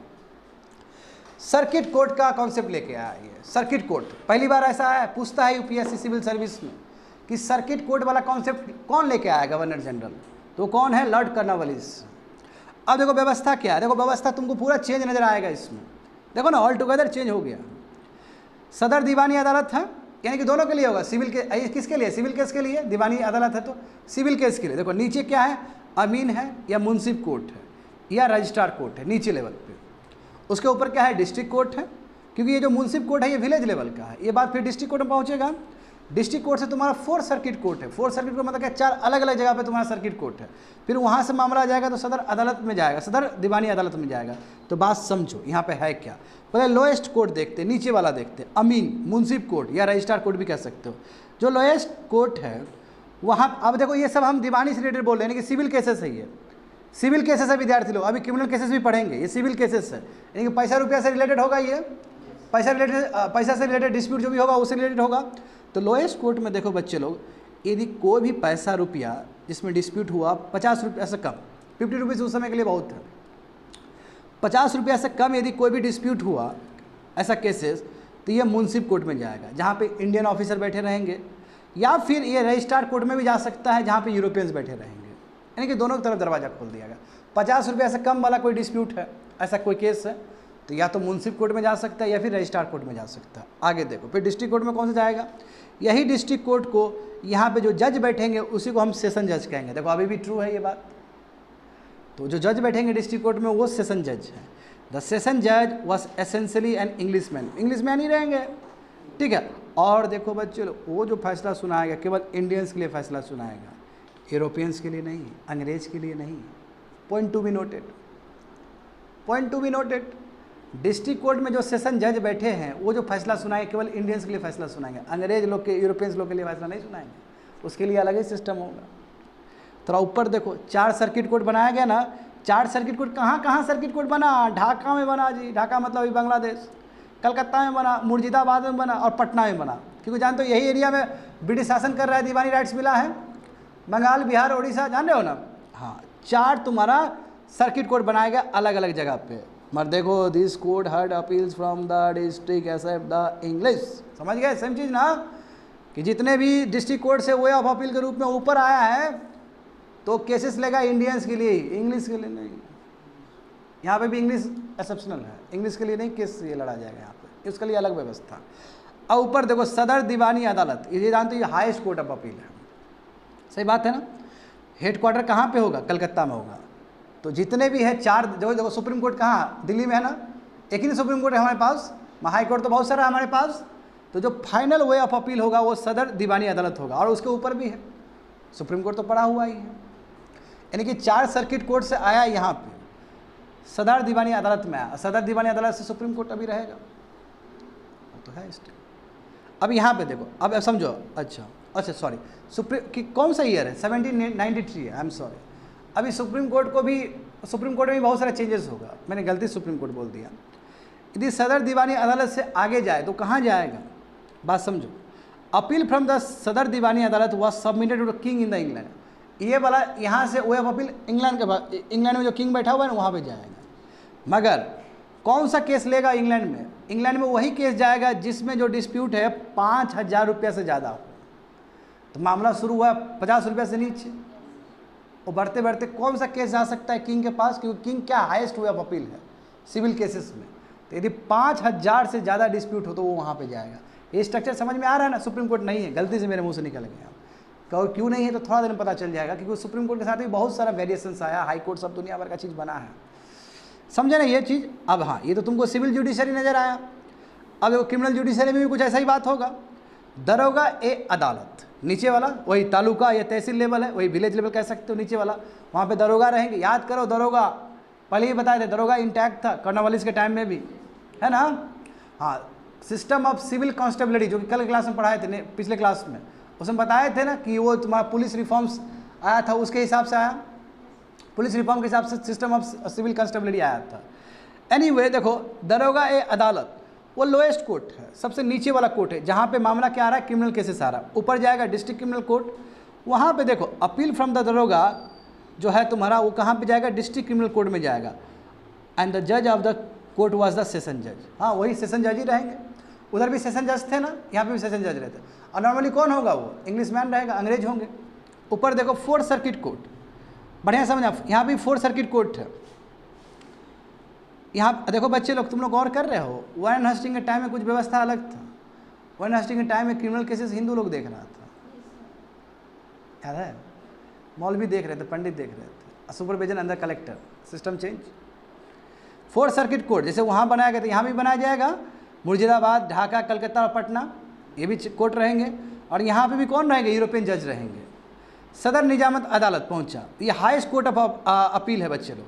S1: सर्किट कोर्ट का कॉन्सेप्ट लेके आया ये। सर्किट कोर्ट पहली बार ऐसा है, पूछता है यूपीएससी सिविल सर्विस में कि सर्किट कोर्ट वाला कॉन्सेप्ट कौन लेके आया, गवर्नर जनरल, तो कौन है, लॉर्ड कर्नावालिस। अब देखो व्यवस्था क्या है, देखो व्यवस्था तुमको पूरा चेंज नजर आएगा इसमें। देखो ना, ऑल टुगेदर चेंज हो गया। सदर दीवानी अदालत है, यानी कि दोनों के लिए होगा, सिविल के, किसके लिए, सिविल केस के लिए, दीवानी अदालत है तो सिविल केस के लिए। देखो नीचे क्या है, अमीन है या मुंसिफ कोर्ट है या रजिस्ट्रार कोर्ट है नीचे लेवल पे। उसके ऊपर क्या है, डिस्ट्रिक्ट कोर्ट है, क्योंकि ये जो मुंसिफ कोर्ट है ये विलेज लेवल का है। ये बात फिर डिस्ट्रिक्ट कोर्ट में पहुँचेगा। डिस्ट्रिक्ट कोर्ट से तुम्हारा 4 सर्किट कोर्ट है। 4 सर्किट कोर्ट मतलब क्या, 4 अलग अलग जगह पे तुम्हारा सर्किट कोर्ट है। फिर वहाँ से मामला जाएगा तो सदर अदालत में जाएगा, सदर दीवानी अदालत में जाएगा। तो बात समझो यहाँ पे है क्या, पहले लोएस्ट कोर्ट देखते, नीचे वाला देखते, अमीन, मुंसिफ कोर्ट या रजिस्ट्रार कोर्ट भी कह सकते हो। जो लोएस्ट कोर्ट है वहाँ, अब देखो ये सब हम दीवानी से रिलेटेड बोल रहे हैं, यानी कि सिविल केसेस है, ये सिविल केसेस है विद्यार्थी लोग। अभी क्रिमिनल केसेस भी पढ़ेंगे, ये सिविल केसेस है, यानी कि पैसा रुपया से रिलेटेड होगा, ये पैसा से रिलेटेड डिस्प्यूट जो भी होगा उससे रिलेटेड होगा। तो लोएस्ट कोर्ट में देखो बच्चे लोग, यदि कोई भी पैसा रुपया जिसमें डिस्प्यूट हुआ 50 रुपया से कम, 50 रुपीज़ उस समय के लिए बहुत है, 50 रुपया से कम यदि कोई भी डिस्प्यूट हुआ ऐसा केसेस, तो ये मुंसिफ कोर्ट में जाएगा, जहाँ पे इंडियन ऑफिसर बैठे रहेंगे, या फिर ये रजिस्ट्रार कोर्ट में भी जा सकता है, जहाँ पे यूरोपियंस बैठे रहेंगे। यानी कि दोनों की तरफ दरवाज़ा खोल दिया गया। 50 रुपया से कम वाला कोई डिस्प्यूट है, ऐसा कोई केस है, तो या तो मुंसिफ कोर्ट में जा सकता है या फिर रजिस्ट्रार कोर्ट में जा सकता है। आगे देखो, फिर डिस्ट्रिक्ट कोर्ट में कौन सा जाएगा, यही डिस्ट्रिक्ट कोर्ट को यहाँ पे जो जज बैठेंगे उसी को हम सेशन जज कहेंगे। देखो अभी भी ट्रू है ये बात। तो जो जज बैठेंगे डिस्ट्रिक्ट कोर्ट में वो सेशन जज है। द सेशन जज was essentially an English man, English man ही रहेंगे, ठीक है। और देखो बच्चे, वो जो फैसला सुनाएगा केवल इंडियंस के लिए फैसला सुनाएगा, यूरोपियंस के लिए नहीं, अंग्रेज के लिए नहीं। Point to be noted, point to be noted. District court में जो सेशन जज बैठे हैं वो जो फैसला सुनाएंगे केवल इंडियंस के लिए फैसला सुनाएंगे, अंग्रेज लोग के, यूरोपियंस लोग के लिए फैसला नहीं सुनाएंगे, उसके लिए अलग ही सिस्टम होगा। थोड़ा ऊपर देखो, 4 सर्किट कोर्ट बनाया गया ना। 4 सर्किट कोर्ट कहाँ सर्किट कोर्ट बना, ढाका में बना जी, ढाका मतलब अभी बांग्लादेश, कलकत्ता में बना, मुर्शिदाबाद में बना और पटना में बना, क्योंकि जानते हो यही एरिया में ब्रिटिश शासन कर रहा है, दीवानी राइट्स मिला है। बंगाल, बिहार, उड़ीसा, जान रहे हो ना। हाँ, 4 तुम्हारा सर्किट कोर्ट बनाया गया अलग अलग जगह पे। मगर देखो, this court heard appeals from the district except the English, समझ गए, सेम चीज़ ना, कि जितने भी डिस्ट्रिक्ट कोर्ट से वे ऑफ अपील के रूप में ऊपर आया है तो केसेस लेगा इंडियंस के लिए, इंग्लिश के लिए नहीं। यहाँ पे भी इंग्लिश एक्सेप्शनल है, इंग्लिश के लिए नहीं केस ये लड़ा जाएगा यहाँ पे, उसके लिए अलग व्यवस्था। और ऊपर देखो, सदर दीवानी अदालत, ये जानते हो ये हाईएस्ट कोर्ट ऑफ अपील है, सही बात है ना। हेड क्वार्टर कहाँ पे होगा, कलकत्ता में होगा। तो जितने भी है 4, देखो सुप्रीम कोर्ट कहाँ, दिल्ली में है ना, एक ही सुप्रीम कोर्ट है हमारे पास, हाई कोर्ट तो बहुत सारा है हमारे पास। तो जो फाइनल वे ऑफ अपील होगा वो सदर दीवानी अदालत होगा, और उसके ऊपर भी है सुप्रीम कोर्ट तो पड़ा हुआ ही है। यानी कि 4 सर्किट कोर्ट से आया यहाँ पे, सदर दीवानी अदालत में आया, सदर दीवानी अदालत से सुप्रीम कोर्ट अभी रहेगा, तो है स्टेट। अब यहाँ पे देखो, अब समझो, अच्छा सॉरी, सुप्रीम की कौन सा ईयर है, 1793 है, आई एम सॉरी। अभी सुप्रीम कोर्ट में भी बहुत सारे चेंजेस होगा, मैंने गलती सुप्रीम कोर्ट बोल दिया। यदि सदर दीवानी अदालत से आगे जाए तो कहाँ जाएगा, बात समझो। Appeal from the Sadar Diwani Adalat was submitted to the king in the England, ये वाला यहाँ से वे ऑफ अपील इंग्लैंड के पास, इंग्लैंड में जो किंग बैठा हुआ है ना वहाँ पे जाएगा। मगर कौन सा केस लेगा इंग्लैंड में, इंग्लैंड में वही केस जाएगा जिसमें जो डिस्प्यूट है 5000 रुपये से ज़्यादा हो। तो मामला शुरू हुआ 50 रुपये से नीचे, और बढ़ते बढ़ते कौन सा केस जा सकता है किंग के पास, क्योंकि किंग क्या हाईएस्ट वे ऑफ अपील है सिविल केसेस में। तो यदि 5000 से ज़्यादा डिस्प्यूट हो तो वो वहाँ पे जाएगा। ये स्ट्रक्चर समझ में आ रहा है ना, सुप्रीम कोर्ट नहीं है, गलती से मेरे मुंह से निकल गया। कहो क्यों नहीं है तो थोड़ा देर में पता चल जाएगा, क्योंकि सुप्रीम कोर्ट के साथ भी बहुत सारा वेरिएशंस आया, हाई कोर्ट सब दुनिया भर का चीज़ बना है, समझे ना ये चीज़। अब हाँ, ये तो तुमको सिविल जुडिशरी नज़र आया, अब क्रिमिनल जुडिशरी में भी कुछ ऐसा ही बात होगा। दरोगा ए अदालत, नीचे वाला वही तालुका या तहसील लेवल है, वही विलेज लेवल कह सकते हो, नीचे वाला वहाँ पे दरोगा रहेंगे। याद करो, दरोगा पहले ही बताए थे, दरोगा इंटैक्ट था कर्नवालिस के टाइम में भी, है ना। हाँ, सिस्टम ऑफ सिविल कांस्टेबिलिटी जो कि कल क्लास में पढ़ाए थे, पिछले क्लास में, उसमें बताए थे ना कि वो तुम्हारा पुलिस रिफॉर्म्स आया था, उसके हिसाब से आया, पुलिस रिफॉर्म के हिसाब से सिस्टम ऑफ सिविल कांस्टेबिलिटी आया था। एनीवे देखो, दरोगा ए अदालत वो लोएस्ट कोर्ट है, सबसे नीचे वाला कोर्ट है, जहाँ पे मामला क्या आ रहा है, क्रिमिनल केसेस आ रहा है। ऊपर जाएगा डिस्ट्रिक्ट क्रिमिनल कोर्ट, वहाँ पे देखो अपील फ्रॉम द दरोगा जो है तुम्हारा, वो कहाँ पे जाएगा, डिस्ट्रिक्ट क्रिमिनल कोर्ट में जाएगा। एंड द जज of the court was the session जज, हाँ वही सेशन जज ही रहेंगे। उधर भी सेशन जज थे ना, यहाँ पे भी सेशन जज रहते। और नॉर्मली कौन होगा, वो इंग्लिश मैन रहेगा, अंग्रेज होंगे। ऊपर देखो 4 सर्किट कोर्ट, बढ़िया समझ आप, यहाँ भी 4 सर्किट कोर्ट है। यहाँ देखो बच्चे लोग, तुम लोग गौर कर रहे हो, वारेन हस्टिंग के टाइम में कुछ व्यवस्था अलग था। वारेन हस्टिंग के टाइम में क्रिमिनल केसेस हिंदू लोग देख रहा था, याद है, मौलवी देख रहे थे, पंडित देख रहे थे, सुपरविजन अंदर collector, system change. 4 circuit court जैसे वहाँ बनाया गया था, यहाँ भी बनाया जाएगा। मुर्शिदाबाद, ढाका, कलकत्ता और पटना ये भी कोर्ट रहेंगे। और यहाँ पे भी कौन रहेंगे, यूरोपियन जज रहेंगे। सदर निजामत अदालत पहुँचा, ये हाईएस्ट कोर्ट ऑफ अपील है बच्चे लोग,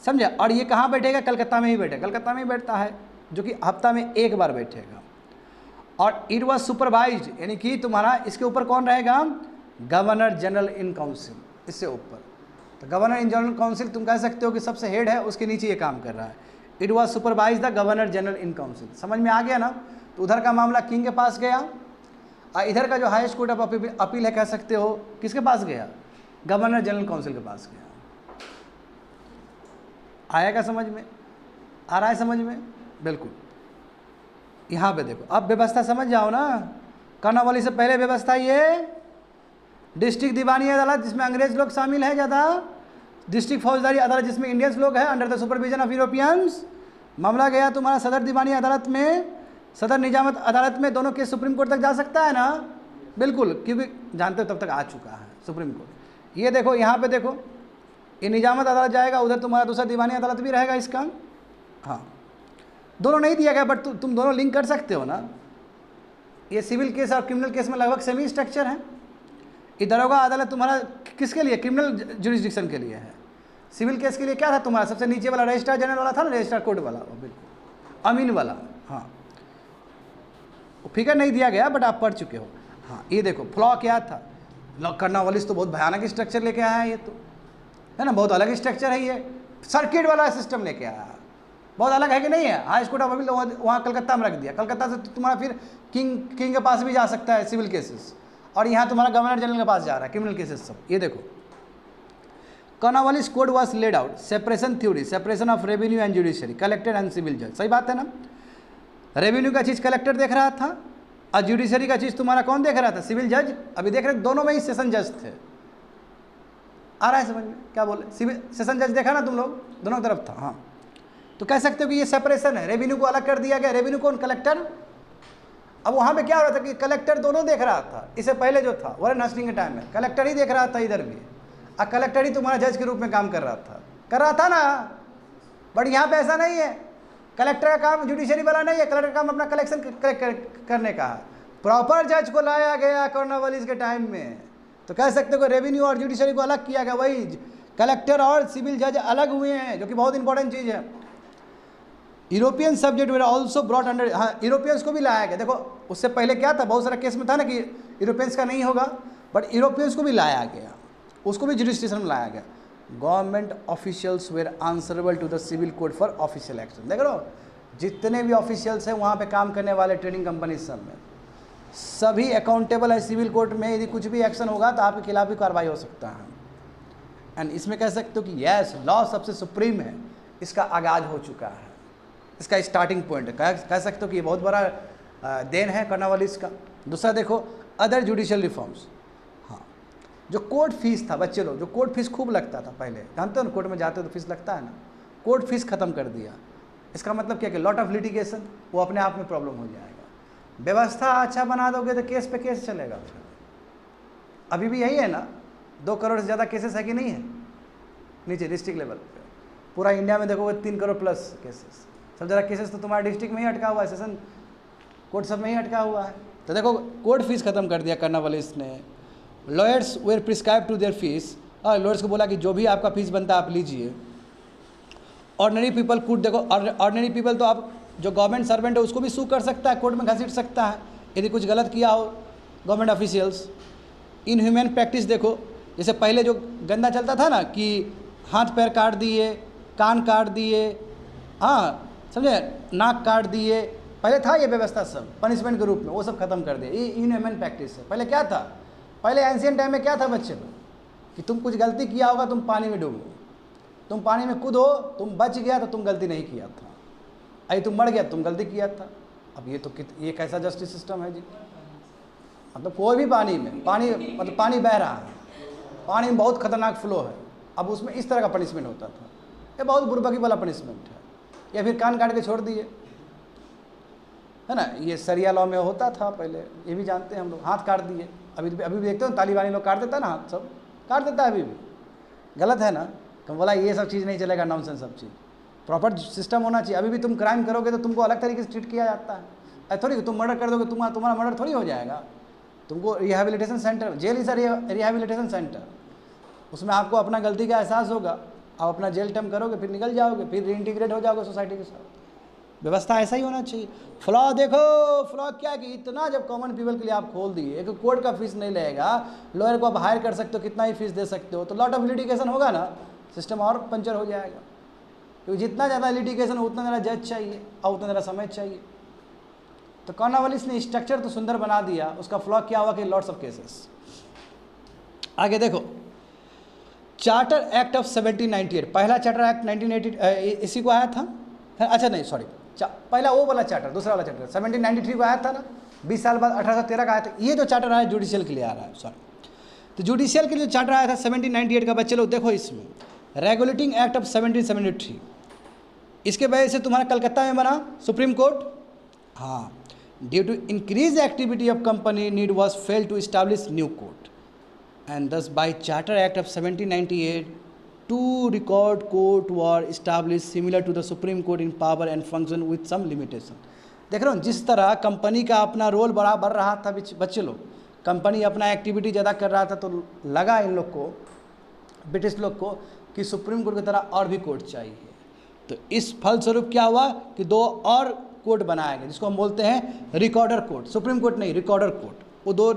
S1: समझे। और ये कहाँ बैठेगा, कलकत्ता में ही बैठेगा, कलकत्ता में ही बैठता है, जो कि हफ्ता में 1 बार बैठेगा। और इट वॉज सुपरवाइज्ड, यानी कि तुम्हारा इसके ऊपर कौन रहेगा, गवर्नर जनरल इन काउंसिल, इससे ऊपर। तो गवर्नर इन जनरल काउंसिल तुम कह सकते हो कि सबसे हेड है, उसके नीचे ये काम कर रहा है। It was supervise the governor general in council, समझ में आ गया ना। तो उधर का मामला किंग के पास गया, और इधर का जो हाईएस्ट कोर्ट ऑफ अपील है, कह सकते हो किसके पास गया, गवर्नर जनरल काउंसिल के पास गया। आएगा समझ में, आ रहा है समझ में, बिल्कुल। यहाँ पे देखो, अब व्यवस्था समझ जाओ ना। कर्नवाली से पहले व्यवस्था ये डिस्ट्रिक्ट दीवानी अदालत जिसमें अंग्रेज लोग शामिल है ज़्यादा, डिस्ट्रिक्ट फौजदारी अदालत जिसमें इंडियंस लोग हैं under the supervision of Europeans, मामला गया तुम्हारा सदर दीवानी अदालत में, सदर निजामत अदालत में, दोनों केस सुप्रीम कोर्ट तक जा सकता है ना, बिल्कुल, क्योंकि जानते हो तब तक आ चुका है सुप्रीम कोर्ट। ये देखो यहाँ पे देखो, ये निजामत अदालत जाएगा, उधर तुम्हारा दूसरा दीवानी अदालत भी रहेगा इसका। हाँ, दोनों नहीं दिया गया, बट तुम दोनों लिंक कर सकते हो ना। ये सिविल केस और क्रिमिनल केस में लगभग सेमी स्ट्रक्चर है। ये दरोगा अदालत तुम्हारा किसके लिए, क्रिमिनल जुरिस्डिक्शन के लिए है। सिविल केस के लिए क्या था तुम्हारा, सबसे नीचे वाला रजिस्ट्रार जनरल वाला था ना, रजिस्ट्रार कोर्ट वाला, बिल्कुल अमीन वाला। हाँ, फिगर नहीं दिया गया बट आप पढ़ चुके हो। हाँ, ये देखो फ्लॉ क्या था, कर्नवालिस तो बहुत भयानक स्ट्रक्चर लेके आया है, ये तो है ना, बहुत अलग स्ट्रक्चर है, ये सर्किट वाला सिस्टम लेके आया, बहुत अलग है कि नहीं है। हाई कोर्ट ऑफ अपील वहाँ कलकत्ता में रख दिया, कलकत्ता से तुम्हारा फिर किंग के पास भी जा सकता है सिविल केसेस, और यहाँ तुम्हारा गवर्नर जनरल के पास जा रहा है क्रिमिनल केसेस सब। ये देखो, Cornwallis code was laid out, separation theory, separation of revenue and judiciary, collector and civil जज। सही बात है ना, रेवेन्यू का चीज़ कलेक्टर देख रहा था और जुडिशरी का चीज़ तुम्हारा कौन देख रहा था, सिविल जज। अभी देख रहे दोनों में ही सेशन जज थे। आ रहा है समझ में क्या बोले, सिविल सेशन जज देखा ना तुम लोग, दोनों तरफ था। हाँ, तो कह सकते हो कि ये सेपरेशन है, रेवेन्यू को अलग कर दिया गया। रेवेन्यू कौन, कलेक्टर। अब वहाँ पे क्या हो रहा था कि कलेक्टर दोनों देख रहा था, इससे पहले जो था वारेन हास्टिंग के टाइम में कलेक्टर ही देख रहा था इधर भी, और कलेक्टर ही तुम्हारा जज के रूप में काम कर रहा था ना। बट यहाँ पे ऐसा नहीं है, कलेक्टर का काम जुडिशरी वाला नहीं है, कलेक्टर का काम अपना कलेक्शन करने का है। प्रॉपर जज को लाया गया कर्नवालिस के टाइम में, तो कह सकते हो रेवेन्यू और जुडिशरी को अलग किया गया, वही कलेक्टर और सिविल जज अलग हुए हैं, जो कि बहुत इंपॉर्टेंट चीज़ है। European subject were also brought under, हाँ यूरोपियंस को भी लाया गया। देखो उससे पहले क्या था, बहुत सारा केस में था ना कि यूरोपियंस का नहीं होगा, बट यूरोपियंस को भी लाया गया, उसको भी जुडिस्ट्रिक्शन में लाया गया। Government officials were answerable to the civil code for official action. देख लो जितने भी ऑफिशियल्स हैं वहाँ पे काम करने वाले ट्रेडिंग कंपनी सब में, सभी अकाउंटेबल है सिविल कोर्ट में। यदि कुछ भी एक्शन होगा तो आपके खिलाफ भी कार्रवाई हो सकता है। एंड इसमें कह सकते हो कि यस, लॉ सबसे सुप्रीम है, इसका आगाज हो चुका है, इसका स्टार्टिंग पॉइंट है। कह सकते हो कि ये बहुत बड़ा देन है कर्नवालिस का। दूसरा देखो, अदर जुडिशियल रिफॉर्म्स। हाँ, जो कोर्ट फीस था, बच्चे लोग, जो कोर्ट फीस खूब लगता था पहले, जानते हो ना, कोर्ट में जाते हो तो फीस लगता है ना, कोर्ट फीस ख़त्म कर दिया। इसका मतलब क्या कि लॉट ऑफ लिटिगेशन, वो अपने आप में प्रॉब्लम हो जाएगा। व्यवस्था अच्छा बना दोगे तो केस पे केस चलेगा। फिर अभी भी यही है ना, 2 करोड़ से ज़्यादा केसेस है कि नहीं है नीचे डिस्ट्रिक्ट लेवल पे। पूरा इंडिया में देखोगे 3 करोड़ प्लस केसेस। सब ज़्यादा केसेस तो तुम्हारे डिस्ट्रिक्ट में ही अटका हुआ है, सेशन कोर्ट सब में ही अटका हुआ है। तो देखो कोर्ट फीस ख़त्म कर दिया कर्नवालिस ने। Lawyers were prescribe to their fees, और लॉयर्स को बोला कि जो भी आपका फीस बनता है आप लीजिए। ऑर्डिनरी पीपल कुड, देखो ऑर्डिनरी पीपल तो आप जो गवर्नमेंट सर्वेंट है उसको भी सू कर सकता है, कोर्ट में घसीट सकता है यदि कुछ गलत किया हो गवर्नमेंट ऑफिशियल्स। इनह्यूमन प्रैक्टिस देखो, जैसे पहले जो गंदा चलता था ना कि हाथ पैर काट दिए, कान काट दिए, हाँ समझे, नाक काट दिए, पहले था ये व्यवस्था सब पनिशमेंट के रूप में, वो सब खत्म कर दिया। ये इनह्यूमन प्रैक्टिस है। पहले क्या था, पहले एंशियंट टाइम में क्या था बच्चे लोग, कि तुम कुछ गलती किया होगा तुम पानी में डूबो, तुम पानी में कूदो, तुम बच गया तो तुम गलती नहीं किया था, अरे तुम मर गया तुम गलती किया था। अब ये तो ये कैसा जस्टिस सिस्टम है जी। मतलब कोई भी पानी में, मतलब पानी बह रहा है, पानी में बहुत खतरनाक फ्लो है, अब उसमें इस तरह का पनिशमेंट होता था। ये बहुत बुर्बकी वाला पनिशमेंट है। या फिर कान काट के छोड़ दिए, है ना, ये सरिया लॉ में होता था पहले, ये भी जानते हैं हम लोग। हाथ काट दिए, अभी भी देखते हो तालिबानी लोग काट देता है ना, हाथ सब काट देता है अभी भी, गलत है ना। तो बोला ये सब चीज़ नहीं चलेगा, नॉनसेंस सब चीज़, प्रॉपर सिस्टम होना चाहिए। अभी भी तुम क्राइम करोगे तो तुमको अलग तरीके से ट्रीट किया जाता है। ऐसा थोड़ी तुम मर्डर कर दोगे तुम्हारा मर्डर थोड़ी हो जाएगा। तुमको rehabilitation centre, jail is a rehabilitation centre, उसमें आपको अपना गलती का एहसास होगा, आप अपना जेल टर्म करोगे, फिर निकल जाओगे, फिर रीइंटीग्रेट हो जाओगे सोसाइटी के साथ। व्यवस्था ऐसा ही होना चाहिए। फ्लॉ देखो, फ्लॉ क्या कि इतना जब कॉमन पीपल के लिए आप खोल दिए, एक कोर्ट का फीस नहीं लगेगा, लॉयर को आप हायर कर सकते हो, कितना ही फीस दे सकते हो, तो लॉट ऑफ लिटिगेशन होगा ना, सिस्टम और पंचर हो जाएगा। क्योंकि जितना ज़्यादा लिटिगेशन उतना ज़्यादा जज चाहिए और उतना ज़्यादा समय चाहिए। तो कर्नवालिस ने स्ट्रक्चर तो सुंदर बना दिया, उसका फ्लॉ क्या हुआ कि लॉट्स ऑफ केसेस। आगे देखो, चार्टर एक्ट ऑफ 1798, पहला चार्टर एक्ट 1980 इसी को आया था। अच्छा नहीं सॉरी, पहला वो वाला चार्टर, दूसरा वाला चार्टर 1793 को आया था ना, 20 साल बाद 1813 का आया था। ये जो चार्टर आया जुडिशियल के लिए आ रहा है, सॉरी, तो जुडिशियल के लिए जो चार्टर आया था 1798 का, बच्चे लोग देखो इसमें रेगुलेटिंग एक्ट ऑफ 1773, इसके वजह से तुम्हारा कलकत्ता में बना सुप्रीम कोर्ट। हाँ, due to increase activity of company need was felt to establish new court and thus by charter act of 1798 to record court were establish similar to the supreme court in power and function with some limitation. देख रहे हो जिस तरह company का अपना role बढ़ रहा था, बच्चे लोग कंपनी अपना एक्टिविटी ज़्यादा कर रहा था, तो लगा इन लोग को, ब्रिटिश लोग को, कि सुप्रीम कोर्ट की तरह और भी कोर्ट चाहिए। तो इस फलस्वरूप क्या हुआ कि 2 और कोर्ट बनाया गया, जिसको हम बोलते हैं रिकॉर्डर कोर्ट। सुप्रीम कोर्ट नहीं, रिकॉर्डर कोर्ट, वो 2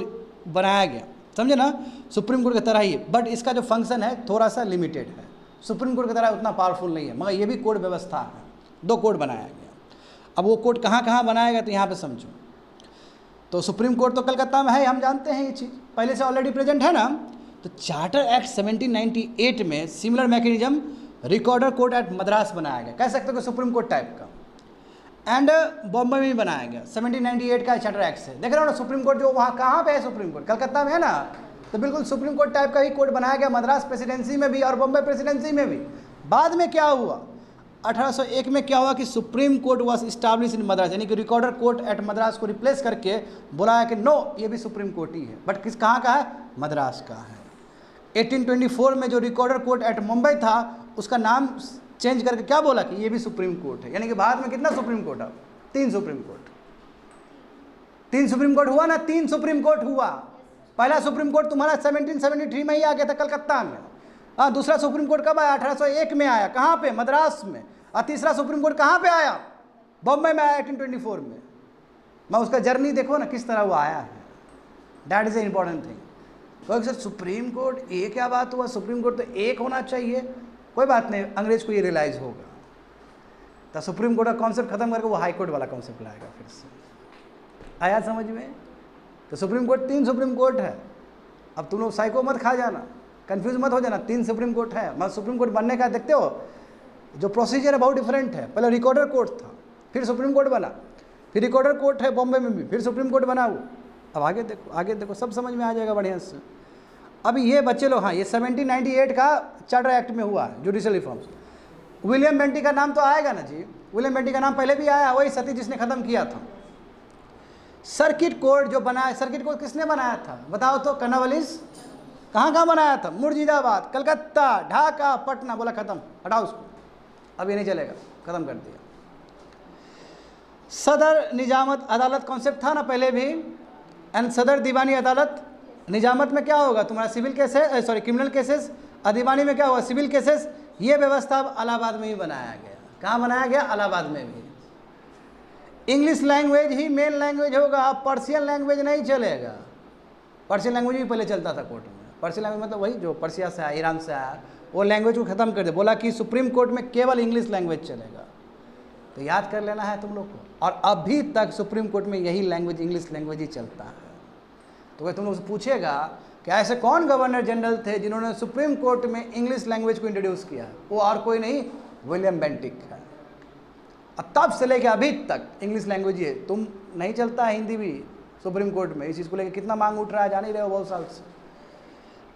S1: बनाया गया, समझे ना, सुप्रीम कोर्ट की तरह ही। बट इसका जो फंक्शन है थोड़ा सा लिमिटेड है, सुप्रीम कोर्ट की तरह उतना पावरफुल नहीं है, मगर ये भी कोर्ट व्यवस्था है। 2 कोर्ट बनाया गया। अब वो कोर्ट कहाँ कहाँ बनाएगा तो यहाँ पे समझो। तो सुप्रीम कोर्ट तो कलकत्ता में है, हम जानते हैं ये चीज़, पहले से ऑलरेडी प्रेजेंट है ना। तो चार्टर एक्ट 1798 में similar mechanism recorder court at Madras बनाया गया, कह सकते हो कि सुप्रीम कोर्ट टाइप का। एंड बॉम्बे में भी बनाया गया 1798 का चार्टर एक्ट से। देख रहे हो ना, सुप्रीम कोर्ट जो वहाँ कहाँ पे है, सुप्रीम कोर्ट कलकत्ता में है ना, तो बिल्कुल सुप्रीम कोर्ट टाइप का ही कोर्ट बनाया गया मद्रास प्रेसिडेंसी में भी और बॉम्बे प्रेसिडेंसी में भी। बाद में क्या हुआ, 1801 में क्या हुआ कि supreme court was establish in Madras, यानी कि रिकॉर्डर कोर्ट एट मद्रास को रिप्लेस करके बोलाया कि नो, ये भी सुप्रीम कोर्ट ही है, बट किस कहाँ का है, मद्रास का है। 1824 में जो रिकॉर्डर कोर्ट एट मुंबई था, उसका नाम चेंज करके क्या बोला कि ये भी सुप्रीम कोर्ट है। यानी कि भारत में कितना सुप्रीम कोर्ट है, 3 सुप्रीम कोर्ट। 3 सुप्रीम कोर्ट हुआ ना, 3 सुप्रीम कोर्ट हुआ। पहला सुप्रीम कोर्ट तुम्हारा 1773 में ही आ गया था कलकत्ता में। हाँ, दूसरा सुप्रीम कोर्ट कब आया, 1801 में आया, कहाँ पे, मद्रास में। और तीसरा सुप्रीम कोर्ट कहाँ पे आया, बॉम्बे में आया 1824 में। मैं उसका जर्नी देखो ना किस तरह वो आया है, that is a important thing. तो सर सुप्रीम कोर्ट ये क्या बात हुआ, सुप्रीम कोर्ट तो एक होना चाहिए, कोई बात नहीं, अंग्रेज को ये रियलाइज होगा, तो सुप्रीम कोर्ट का कॉन्सेप्ट खत्म करके वो हाई कोर्ट वाला कॉन्सेप्ट लाएगा फिर से। आया समझ में। तो सुप्रीम कोर्ट 3 सुप्रीम कोर्ट है। अब तुम लोग साइको मत खा जाना, कंफ्यूज मत हो जाना, 3 सुप्रीम कोर्ट है। मतलब सुप्रीम कोर्ट बनने का देखते हो जो प्रोसीजर है बहुत डिफरेंट है। पहले रिकॉर्डर कोर्ट था, फिर सुप्रीम कोर्ट बना, फिर रिकॉर्डर कोर्ट है बॉम्बे में भी, फिर सुप्रीम कोर्ट बना वो। अब आगे देखो, आगे देखो, सब समझ में आ जाएगा बढ़िया से। अभी ये बच्चे लोग, हाँ, ये 1798 का चार्टर एक्ट में हुआ है, जुडिशल रिफॉर्म्स। विलियम बेंटिक का नाम तो आएगा ना जी, विलियम बेंटिक का नाम पहले भी आया, वही सती जिसने खत्म किया था। सर्किट कोर्ट जो बनाया, सर्किट कोर्ट किसने बनाया था बताओ तो, कर्नवालिस। कहाँ कहाँ बनाया था, मुर्शिदाबाद, कलकत्ता, ढाका, पटना। बोला खत्म, हटाओ उसको, अब ये नहीं चलेगा, खत्म कर दिया। सदर निजामत अदालत कॉन्सेप्ट था ना पहले भी, एंड सदर दीवानी अदालत। निजामत में क्या होगा तुम्हारा civil cases, sorry criminal cases, और दीवानी में क्या होगा सिविल केसेस। ये व्यवस्था अब इलाहाबाद में ही बनाया गया। कहाँ बनाया गया, इलाहाबाद में भी। इंग्लिश लैंग्वेज ही मेन लैंग्वेज होगा, पर्शियन लैंग्वेज नहीं चलेगा। पर्शियन लैंग्वेज भी पहले चलता था कोर्ट में। पर्शियन लैंग्वेज मतलब वही जो पर्शिया से आया, ईरान से आया, वो लैंग्वेज को ख़त्म कर दे। बोला कि सुप्रीम कोर्ट में केवल इंग्लिश लैंग्वेज चलेगा। तो याद कर लेना है तुम लोग को। और अभी तक सुप्रीम कोर्ट में यही लैंग्वेज, इंग्लिश लैंग्वेज ही चलता है। तो वह तुम लोग से पूछेगा कि ऐसे कौन गवर्नर जनरल थे जिन्होंने सुप्रीम कोर्ट में इंग्लिश लैंग्वेज को इंट्रोड्यूस किया, वो और कोई नहीं, विलियम बेंटिक है। अब तब से लेके अभी तक इंग्लिश लैंग्वेज ही है। तुम नहीं चलता है हिंदी भी सुप्रीम कोर्ट में। इस चीज़ को लेकर कितना मांग उठ रहा है, जान ही रहे हो बहुत साल से।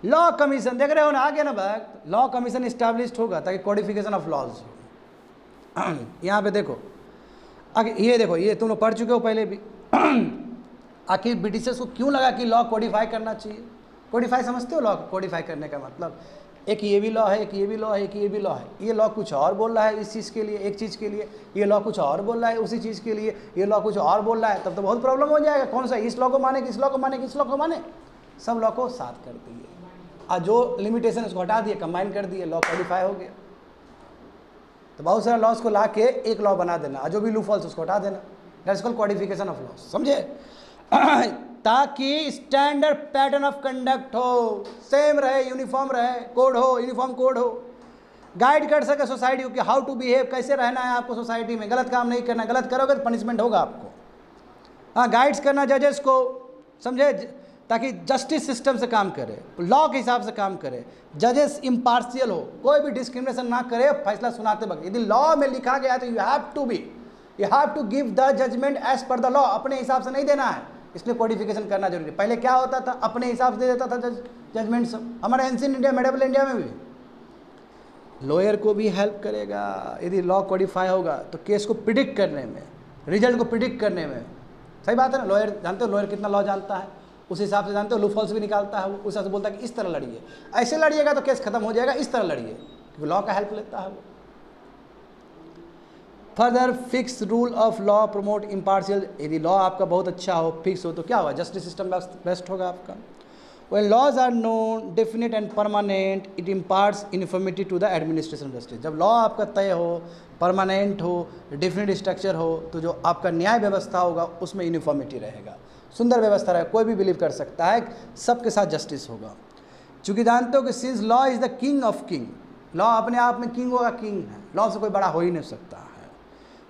S1: लॉ कमीशन देख रहे हो ना, आगे ना वक्त लॉ कमीशन इस्टेब्लिश्ड होगा ताकि कोडिफिकेशन ऑफ लॉज हो। यहाँ पे देखो, आगे ये देखो, ये तुम लोग पढ़ चुके हो पहले भी। आखिर ब्रिटिशर्स को क्यों लगा कि लॉ कोडिफाई करना चाहिए। कोडिफाई समझते हो, लॉ कोडिफाई करने का मतलब, एक ये भी लॉ है, एक ये भी लॉ है, एक ये भी लॉ है। ये लॉ कुछ और बोल रहा है इस चीज़ के लिए, एक चीज़ के लिए, ये लॉ कुछ और बोल रहा है उसी चीज़ के लिए, ये लॉ कुछ और बोल रहा है, तब तो बहुत प्रॉब्लम हो जाएगा। कौन सा, इस लॉ को माने कि इस लॉ को माने कि इस लॉ को माने, सब लॉ को साथ कर दिए और जो लिमिटेशन उसको हटा दिए, कंबाइन कर दिए, लॉ कोडिफाई हो गया। तो बहुत सारे लॉज को ला के एक लॉ बना देना और जो भी लूपहोल्स उसको हटा देना, that's called codification of laws. समझे। ताकि स्टैंडर्ड पैटर्न ऑफ कंडक्ट हो, सेम रहे, यूनिफॉर्म रहे, कोड हो, यूनिफॉर्म कोड हो, गाइड कर सके सोसाइटी को कि हाउ टू बिहेव, कैसे रहना है आपको सोसाइटी में, गलत काम नहीं करना, गलत करोगे तो पनिशमेंट होगा आपको। हाँ, गाइड्स करना जजेस को, समझे, ताकि जस्टिस सिस्टम से काम करे, लॉ के हिसाब से काम करे, जजेस इम्पार्शियल हो, कोई भी डिस्क्रिमिनेशन ना करे फैसला सुनाते वक्त। यदि लॉ में लिखा गया तो you have to give the judgement as per the law, अपने हिसाब से नहीं देना है, इसलिए कोडिफिकेशन करना जरूरी है। पहले क्या होता था, अपने हिसाब से दे देता था जजमेंट सब। हमारे एंशिएंट इंडिया, मेडिवल इंडिया में भी लॉयर को भी हेल्प करेगा। यदि लॉ कोडिफाई होगा तो केस को प्रिडिक्ट करने में, रिजल्ट को प्रिडिक्ट करने में, सही बात है ना। लॉयर जानते हो, लॉयर कितना लॉ जानता है, उस हिसाब से जानते हो, लूपहोल्स भी निकालता है वो, उस हिसाब से बोलता है कि इस तरह लड़िए, ऐसे लड़िएगा तो केस खत्म हो जाएगा, इस तरह लड़िए, क्योंकि लॉ का हेल्प लेता है वो। Further fix rule of law promote impartial. यदि लॉ आपका बहुत अच्छा हो, फिक्स हो, तो क्या होगा, जस्टिस सिस्टम बेस्ट होगा आपका। When laws are known, definite and permanent, it imparts uniformity to the administration of justice। जब लॉ आपका तय हो, परमानेंट हो, डेफिनेट स्ट्रक्चर हो, तो जो आपका न्याय व्यवस्था होगा उसमें यूनिफॉर्मिटी रहेगा, सुंदर व्यवस्था रहेगा, कोई भी बिलीव कर सकता है, सबके साथ जस्टिस होगा। चूँकि जानते हो कि since law is the king of king, law अपने आप में किंग होगा, किंग है, लॉ से कोई बड़ा हो ही नहीं सकता है।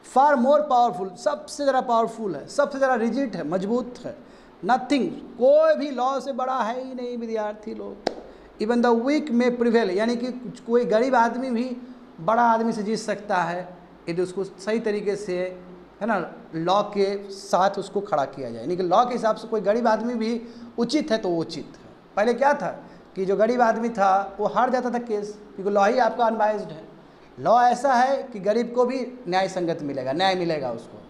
S1: फार मोर पावरफुल, सबसे ज़्यादा पावरफुल है, सबसे ज़्यादा रिजिड है, मजबूत है। नथिंग, कोई भी लॉ से बड़ा है ही नहीं विद्यार्थी लोग। इवन द वीक में प्रिवेल, यानी कि कोई गरीब आदमी भी बड़ा आदमी से जीत सकता है यदि उसको सही तरीके से, है ना, लॉ के साथ उसको खड़ा किया जाए। यानी कि लॉ के हिसाब से कोई गरीब आदमी भी उचित है तो वो उचित है। पहले क्या था कि जो गरीब आदमी था वो हार जाता था केस, क्योंकि लॉ ही आपका अनबाइज्ड है। लॉ ऐसा है कि गरीब को भी न्याय संगत मिलेगा, न्याय मिलेगा उसको।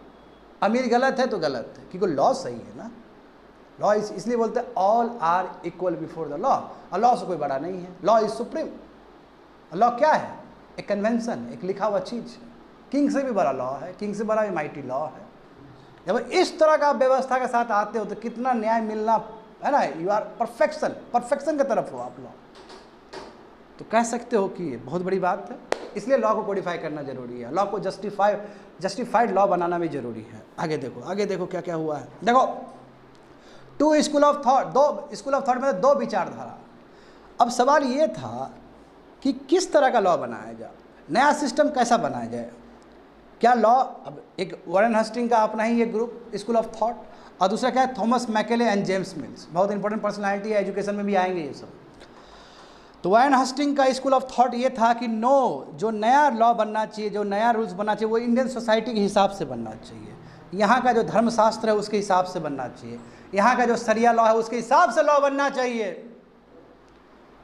S1: अमीर गलत है तो गलत है, क्योंकि लॉ सही है ना। लॉ इसलिए बोलते हैं all are equal before the law, और लॉ से कोई बड़ा नहीं है। Law is supreme. लॉ क्या है, एक कन्वेंशन, एक लिखा हुआ चीज। किंग से भी बड़ा लॉ है, किंग से बड़ा माइटी लॉ है। जब इस तरह का व्यवस्था के साथ आते हो तो कितना न्याय मिलना है ना। यू आर परफेक्शन, परफेक्शन की तरफ हो आप लॉ, तो कह सकते हो कि ये बहुत बड़ी बात है। इसलिए लॉ को कोडिफाई करना जरूरी है, लॉ को जस्टिफाइड लॉ बनाना भी जरूरी है। आगे देखो, आगे देखो क्या क्या हुआ है। देखो, टू स्कूल ऑफ थॉट, दो स्कूल ऑफ थॉट में दो विचारधारा। अब सवाल ये था कि किस तरह का लॉ बनाया जाए, नया सिस्टम कैसा बनाया जाए। क्या लॉ, अब एक वॉरेन हस्टिंग का अपना ही एक ग्रुप स्कूल ऑफ थॉट, और दूसरा क्या है, Thomas Macaulay and James mills, बहुत इंपॉर्टेंट पर्सनालिटी है, एजुकेशन में भी आएंगे ये सब। तो वॉरेन हस्टिंग का स्कूल ऑफ थॉट ये था कि नो, जो नया लॉ बनना चाहिए, जो नया रूल्स बनना चाहिए, वो इंडियन सोसाइटी के हिसाब से बनना चाहिए। यहाँ का जो धर्मशास्त्र है उसके हिसाब से बनना चाहिए, यहाँ का जो शरिया लॉ है उसके हिसाब से लॉ बनना चाहिए।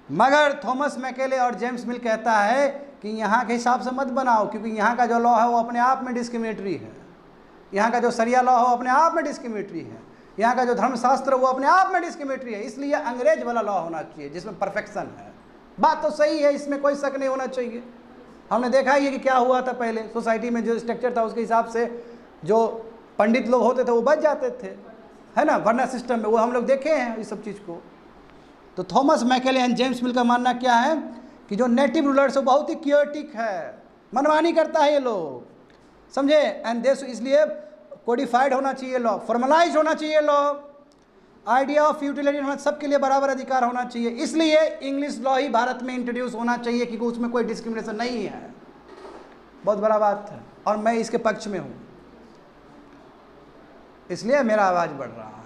S1: मगर थॉमस मैकेले और जेम्स मिल कहता है कि यहाँ के हिसाब से मत बनाओ, क्योंकि यहाँ का जो लॉ है वो अपने आप में डिस्क्रिमिनेटरी है, यहाँ का जो शरिया लॉ है वो अपने आप में डिस्क्रिमिनेटरी है, यहाँ का जो धर्मशास्त्र वो अपने आप में डिस्क्रिमिनेटरी है। इसलिए अंग्रेज वाला लॉ होना चाहिए जिसमें परफेक्शन है। बात तो सही है, इसमें कोई शक नहीं होना चाहिए। हमने देखा ही है कि क्या हुआ था पहले सोसाइटी में, जो स्ट्रक्चर था उसके हिसाब से जो पंडित लोग होते थे वो बच जाते थे, है ना, वरना सिस्टम में, वो हम लोग देखे हैं इस सब चीज़ को। तो थॉमस मैकेले एंड जेम्स मिल का मानना क्या है कि जो नेटिव रूलर्स है बहुत ही क्योटिक है, मनमानी करता है ये लोग, समझे। एंड देश इसलिए कोडिफाइड होना चाहिए लॉ, फॉर्मलाइज होना चाहिए लॉ, आइडिया ऑफ यूटिलिटी, सबके लिए बराबर अधिकार होना चाहिए। इसलिए इंग्लिश लॉ ही भारत में इंट्रोड्यूस होना चाहिए, क्योंकि उसमें कोई डिस्क्रिमिनेशन नहीं है। बहुत बड़ा बात है, और मैं इसके पक्ष में हूँ, इसलिए मेरा आवाज़ बढ़ रहा है।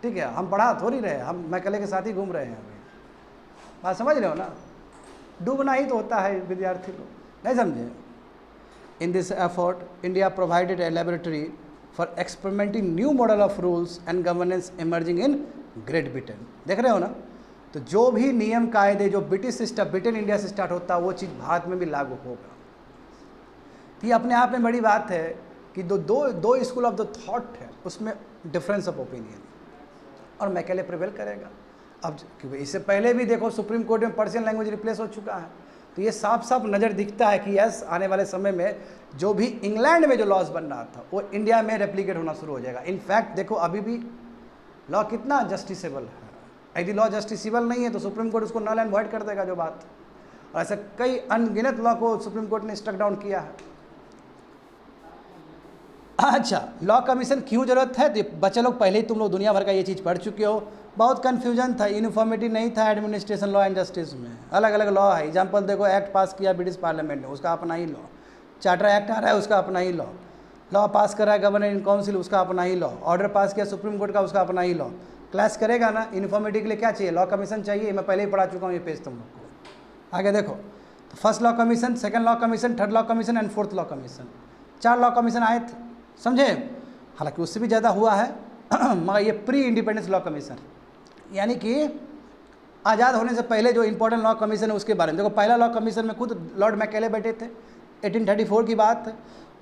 S1: ठीक है, हम पढ़ा थोड़ी रहे, हम मैकेले के साथ ही घूम रहे हैं अभी। बात समझ रहे हो ना, डूबना ही तो होता है विद्यार्थी लोग, नहीं समझे। In this effort India provided a laboratory for experimenting new model of rules and governance emerging in great Britain. देख रहे हो ना, तो जो भी नियम कायदे जो ब्रिटिश सिस्टम, ब्रिटेन इंडिया से स्टार्ट होता है, वो चीज़ भारत में भी लागू होगा। तो ये अपने आप में बड़ी बात है कि दो स्कूल ऑफ द थॉट है, उसमें डिफरेंस ऑफ ओपिनियन, और मैकेले प्रिवेल करेगा। अब क्योंकि इससे पहले भी देखो सुप्रीम कोर्ट में पर्शियन लैंग्वेज रिप्लेस हो चुका है, तो ये साफ साफ नज़र दिखता है कि यस, आने वाले समय में जो भी इंग्लैंड में जो लॉज बन रहा था वो इंडिया में रेप्लिकेट होना शुरू हो जाएगा। इनफैक्ट देखो अभी भी लॉ कितना जस्टिसेबल है। यदि लॉ जस्टिसेबल नहीं है तो सुप्रीम कोर्ट उसको नल एंड वॉइड कर देगा जो बात। और ऐसे कई अनगिनत लॉ को सुप्रीम कोर्ट ने स्ट्रक डाउन किया है। अच्छा, लॉ कमीशन क्यों जरूरत है? तो बच्चे लोग पहले ही तुम लोग दुनिया भर का ये चीज़ पढ़ चुके हो। बहुत कन्फ्यूजन था, यूनिफॉर्मिटी नहीं था एडमिनिस्ट्रेशन लॉ एंड जस्टिस में, अलग अलग लॉ है। एग्जाम्पल देखो, एक्ट पास किया ब्रिटिश पार्लियामेंट ने, उसका अपना ही लॉ। चार्टर एक्ट आ रहा है, उसका अपना ही लॉ। लॉ पास कर रहा है गवर्नर इन काउंसिल, उसका अपना ही लॉ। ऑर्डर पास किया सुप्रीम कोर्ट का, उसका अपना ही लॉ। क्लास करेगा ना। यूनिफॉर्मिटी के लिए क्या चाहिए? लॉ कमीशन चाहिए। मैं पहले ही पढ़ा चुका हूँ ये पेज तुम लोग को। आगे देखो, तो first law commission, second law commission, third law commission and fourth law commission, 4 law commission आए थे, समझे। हालांकि उससे भी ज़्यादा हुआ है मगर ये प्री इंडिपेंडेंस लॉ कमीशन, यानी कि आज़ाद होने से पहले जो इंपॉर्टेंट लॉ कमीशन है उसके बारे में देखो। पहला लॉ कमीशन में खुद लॉर्ड मैकेले बैठे थे, 1834 की बात है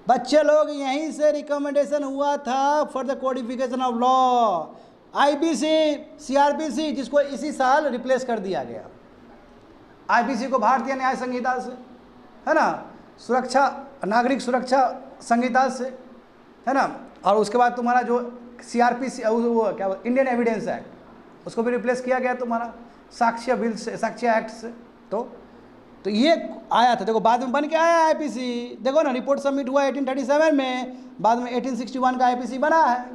S1: बच्चे लोग। यहीं से रिकमेंडेशन हुआ था for the codification of law, IPC, CrPC, जिसको इसी साल रिप्लेस कर दिया गया। आईपीसी को भारतीय न्याय संहिता से, है ना, सुरक्षा, नागरिक सुरक्षा संहिता से, है ना, और उसके बाद तुम्हारा जो सीआरपीसी वो क्या, इंडियन एविडेंस एक्ट, उसको भी रिप्लेस किया गया तुम्हारा साक्ष्य बिल से, साक्ष्य एक्ट से। तो ये आया था देखो, बाद में बन के आया आईपीसी। देखो ना, रिपोर्ट सबमिट हुआ 1837 में, बाद में 1861 का आईपीसी बना है।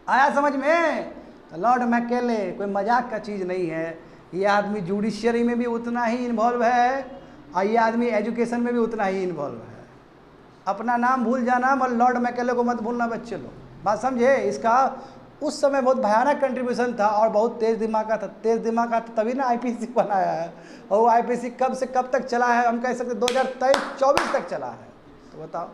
S1: आया समझ में? तो लॉर्ड मैकेले कोई मजाक का चीज़ नहीं है। ये आदमी जुडिशियरी में भी उतना ही इन्वॉल्व है और ये आदमी एजुकेशन में भी उतना ही इन्वॉल्व है। अपना नाम भूल जाना, मगर लॉर्ड मैकेले को मत भूलना बच्चे लोग। बात समझे? इसका उस समय बहुत भयानक कंट्रीब्यूशन था और बहुत तेज़ दिमाग का था। तेज़ दिमाग का था तभी ना आईपीसी बनाया है, और वो आईपीसी कब से कब तक चला है? हम कह सकते 2023-24 तक चला है। तो बताओ।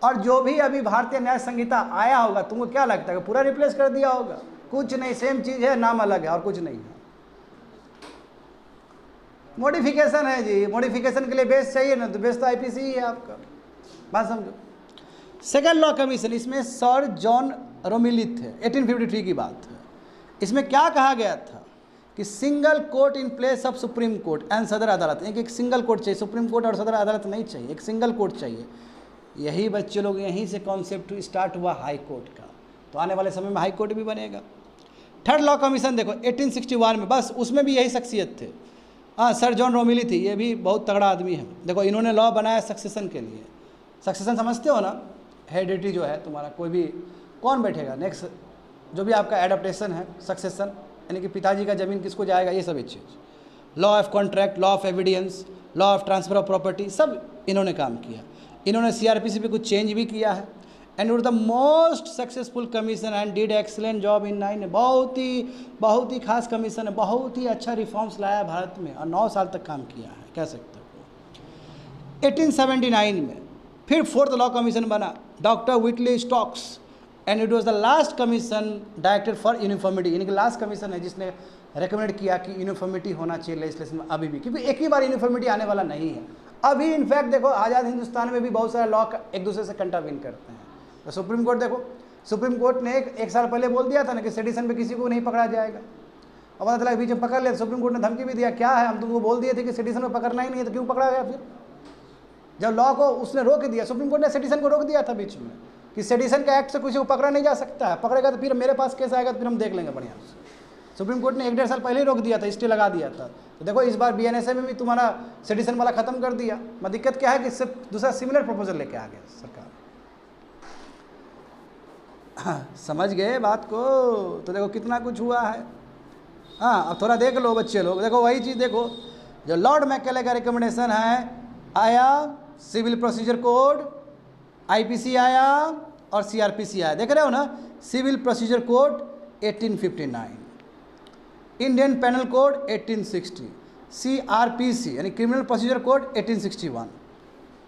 S1: और जो भी अभी भारतीय न्याय संहिता आया होगा, तुमको क्या लगता है कि पूरा रिप्लेस कर दिया होगा? कुछ नहीं, सेम चीज़ है, नाम अलग है और कुछ नहीं है। मॉडिफिकेशन है जी। मॉडिफिकेशन के लिए बेस चाहिए ना, तो बेस तो आईपीसी ही है आपका। बात समझो। सेकेंड लॉ कमीशन, इसमें सर जॉन रोमिली थे, 1853 की बात है। इसमें क्या कहा गया था कि single court in place of supreme court and सदर अदालत। एक सिंगल कोर्ट चाहिए, सुप्रीम कोर्ट और सदर अदालत नहीं चाहिए, एक सिंगल कोर्ट चाहिए। यही बच्चे लोग, यहीं से कॉन्सेप्ट स्टार्ट हुआ हाई कोर्ट का। तो आने वाले समय में हाई कोर्ट भी बनेगा। थर्ड लॉ कमीशन देखो 1861 में, बस उसमें भी यही शख्सियत थे। हाँ, सर जॉन रोमिली थी, ये भी बहुत तगड़ा आदमी है। देखो इन्होंने लॉ बनाया सक्सेशन के लिए। सक्सेशन समझते हो ना? हेरिडिटी जो है तुम्हारा, कोई भी कौन बैठेगा नेक्स्ट, जो भी आपका एडाप्टेशन है, सक्सेशन यानी कि पिताजी का ज़मीन किसको जाएगा, ये सब चीज़। Law of contract, law of evidence, law of transfer of property, सब इन्होंने काम किया। इन्होंने सीआरपीसी पे कुछ चेंज भी किया है। And were the most successful commission and did excellent job in 9। बहुत ही खास कमीशन है, बहुत ही अच्छा रिफॉर्म्स लाया भारत में और 9 साल तक काम किया है, कह सकते हो। 1879 में फिर फोर्थ लॉ कमीशन बना, doctor Whitley stocks, and it was the last commission directed for uniformity, यानी कि लास्ट कमीशन है जिसने रिकमेंड किया कि यूनिफॉर्मिटी होना चाहिए लेजिस्लेशन में अभी भी, क्योंकि एक ही बार यूनिफॉर्मिटी आने वाला नहीं है। अभी इनफैक्ट देखो, आज़ाद हिंदुस्तान में भी बहुत सारे लॉ एक दूसरे से कंट्रावीन करते हैं। तो सुप्रीम कोर्ट देखो, सुप्रीम कोर्ट ने एक साल पहले बोल दिया था ना कि सेडिशन पे किसी को नहीं पकड़ा जाएगा, और पता चला बीच में पकड़ लिया। सुप्रीम कोर्ट ने धमकी भी दिया, क्या है, हम तुमको बोल दिए थे कि सेडिशन में पकड़ना ही नहीं है, तो क्यों पकड़ा गया? फिर जब लॉ को उसने रोक दिया, सुप्रीम कोर्ट ने सेडिशन को रोक दिया था बीच में कि सेडिशन का एक्ट से किसी को पकड़ा नहीं जा सकता है, पकड़ेगा तो फिर मेरे पास केस आएगा तो फिर हम देख लेंगे बढ़िया से। सुप्रीम कोर्ट ने 1-1.5 साल पहले ही रोक दिया था, स्टे लगा दिया था। तो देखो इस बार बीएनएसए में भी तुम्हारा सेडिशन वाला खत्म कर दिया। मैं दिक्कत क्या है कि इससे दूसरा सिमिलर प्रपोजल लेके आ गया सरकार। हाँ, समझ गए बात को? तो देखो कितना कुछ हुआ है। हाँ, अब थोड़ा देख लो बच्चे लोग, देखो वही चीज़ देखो जो लॉर्ड मैकेले का रिकमेंडेशन है, आया सिविल प्रोसीजर कोड, आईपीसी आया और सीआरपीसी आया। देख रहे हो ना? Civil procedure code 1859, Indian penal code 1860, CrPC यानी क्रिमिनल प्रोसीजर कोड 1861।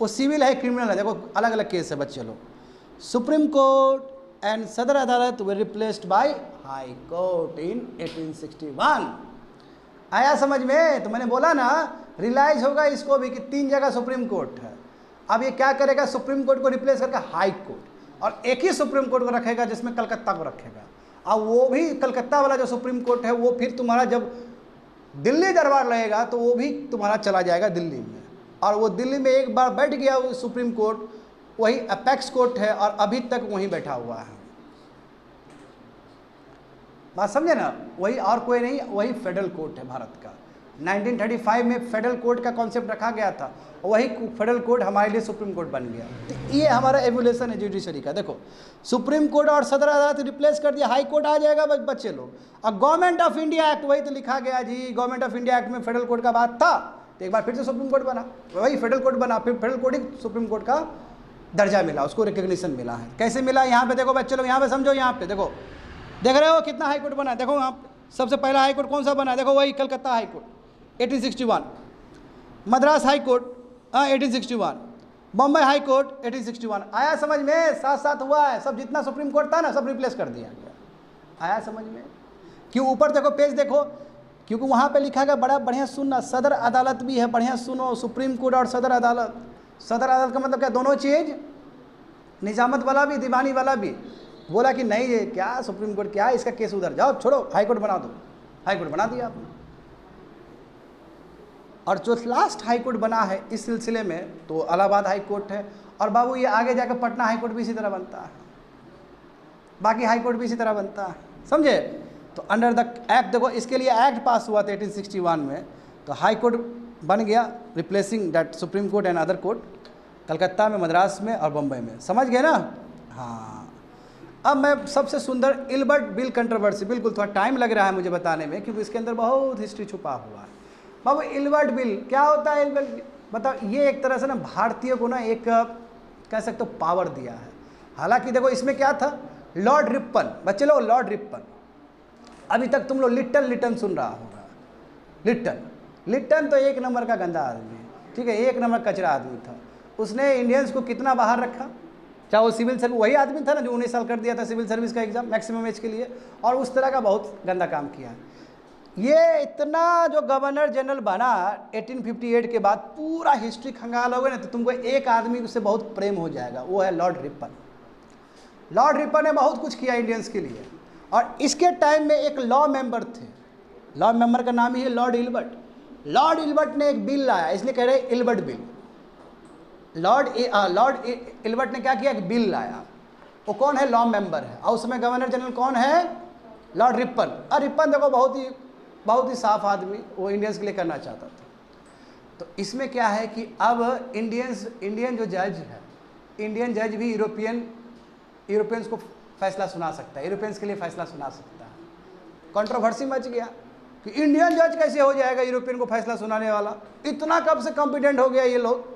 S1: वो सिविल है, क्रिमिनल है, देखो अलग अलग केस है बच्चे लोग। सुप्रीम कोर्ट एंड सदर अदालत वे रिप्लेस्ड बाय हाई कोर्ट इन 1861। आया समझ में? तो मैंने बोला ना, रियलाइज होगा इसको भी कि 3 जगह सुप्रीम कोर्ट है। अब ये क्या करेगा, सुप्रीम कोर्ट को रिप्लेस करके हाई कोर्ट, और एक ही सुप्रीम कोर्ट को रखेगा जिसमें कलकत्ता को रखेगा। अब वो भी कलकत्ता वाला जो सुप्रीम कोर्ट है वो फिर तुम्हारा जब दिल्ली दरबार लगेगा तो वो भी तुम्हारा चला जाएगा दिल्ली में, और वो दिल्ली में एक बार बैठ गया वो सुप्रीम कोर्ट, वही अपेक्स कोर्ट है और अभी तक वहीं बैठा हुआ है। बात समझे ना? वही और कोई नहीं, वही फेडरल कोर्ट है भारत का। 1935 में फेडरल कोर्ट का कॉन्सेप्ट रखा गया था, वही फेडरल कोर्ट हमारे लिए सुप्रीम कोर्ट बन गया। तो ये हमारा एवोल्यूशन है जुडिशरी का। देखो सुप्रीम कोर्ट और सदर अदालत रिप्लेस कर दिया, हाई कोर्ट आ जाएगा बच्चे लोग। अब गवर्नमेंट ऑफ इंडिया एक्ट, वही तो लिखा गया जी, गवर्नमेंट ऑफ इंडिया एक्ट में फेडरल कोर्ट का बात था, तो एक बार फिर से सुप्रीम कोर्ट बना, वही फेडरल कोर्ट बना, फिर फेडरल कोर्ट ही सुप्रीम कोर्ट का दर्जा मिला, उसको रिकग्निशन मिला है। कैसे मिला? यहाँ पे देखो बच्चे लोग, यहाँ पे समझो, यहाँ पे देखो, देख रहे हो कितना हाई कोर्ट बना? देखो यहाँ सबसे पहला हाई कोर्ट कौन सा बना? देखो वही Calcutta high court 1861, Madras high court 1861, Bombay high court 1861। आया समझ में? साथ साथ हुआ है सब, जितना सुप्रीम कोर्ट था ना सब रिप्लेस कर दिया गया। आया समझ में? क्यों? ऊपर देखो पेज देखो, क्योंकि वहाँ पे लिखा गया, बड़ा बढ़िया सुनना, सदर अदालत भी है, बढ़िया सुनो, सुप्रीम कोर्ट और सदर अदालत। सदर अदालत का मतलब क्या, दोनों चीज़, निजामत वाला भी, दीवानी वाला भी। बोला कि नहीं ये क्या सुप्रीम कोर्ट, क्या इसका केस उधर, जाओ छोड़ो, हाई कोर्ट बना दो। हाई कोर्ट बना दिया आपने। और जो लास्ट हाई कोर्ट बना है इस सिलसिले में तो इलाहाबाद हाई कोर्ट है। और बाबू ये आगे जाकर पटना हाई कोर्ट भी इसी तरह बनता है, बाकी हाई कोर्ट भी इसी तरह बनता है, समझे। तो अंडर द एक्ट, देखो इसके लिए एक्ट पास हुआ था 1861 में, तो हाई कोर्ट बन गया, replacing that supreme court and other court, Calcutta में, मद्रास में और बम्बई में। समझ गए ना। हाँ, अब मैं सबसे सुंदर इल्बर्ट बिल कंट्रोवर्सी, बिल्कुल थोड़ा टाइम लग रहा है मुझे बताने में क्योंकि इसके अंदर बहुत हिस्ट्री छुपा हुआ है। बाबू इल्बर्ट बिल क्या होता है, इल्बर्ट बिल बताओ। ये एक तरह से ना भारतीय को ना एक कह सकते हो पावर दिया है। हालांकि देखो इसमें क्या था, लॉर्ड रिपन, बच्चे लोग लॉर्ड रिपन, अभी तक तुम लोग लिट्टन लिट्टन सुन रहा होगा। लिट्टन, लिट्टन तो एक नंबर का गंदा आदमी है, ठीक है, एक नंबर कचरा आदमी था। उसने इंडियंस को कितना बाहर रखा, चाहे वो सिविल सर्विस, वही आदमी था ना जो 19 साल कर दिया था सिविल सर्विस का एग्जाम मैक्सिमम एज के लिए, और उस तरह का बहुत गंदा काम किया है। ये इतना जो गवर्नर जनरल बना 1858 के बाद, पूरा हिस्ट्री खंगालोगे ना तो तुमको एक आदमी से बहुत प्रेम हो जाएगा, वो है लॉर्ड रिपन। लॉर्ड रिपन ने बहुत कुछ किया इंडियंस के लिए। और इसके टाइम में एक लॉ मेंबर थे, लॉ मेंबर का नाम ही है लॉर्ड इल्बर्ट। लॉर्ड इल्बर्ट ने एक बिल लाया, इसलिए कह रहे हैं इल्बर्ट बिल। लॉर्ड इल्बर्ट ने क्या किया, एक बिल लाया। वो कौन है, लॉ मेंबर है, और उसमें गवर्नर जनरल कौन है, लॉर्ड रिपन। और रिपन देखो बहुत ही साफ आदमी, वो इंडियंस के लिए करना चाहता था। तो इसमें क्या है कि अब इंडियन जो जज है, इंडियन जज भी यूरोपियंस को फैसला सुना सकता है, यूरोपियंस के लिए फैसला सुना सकता है। कंट्रोवर्सी मच गया कि इंडियन जज कैसे हो जाएगा यूरोपियन को फैसला सुनाने वाला, इतना कब से कॉम्पिटेंट हो गया ये लोग।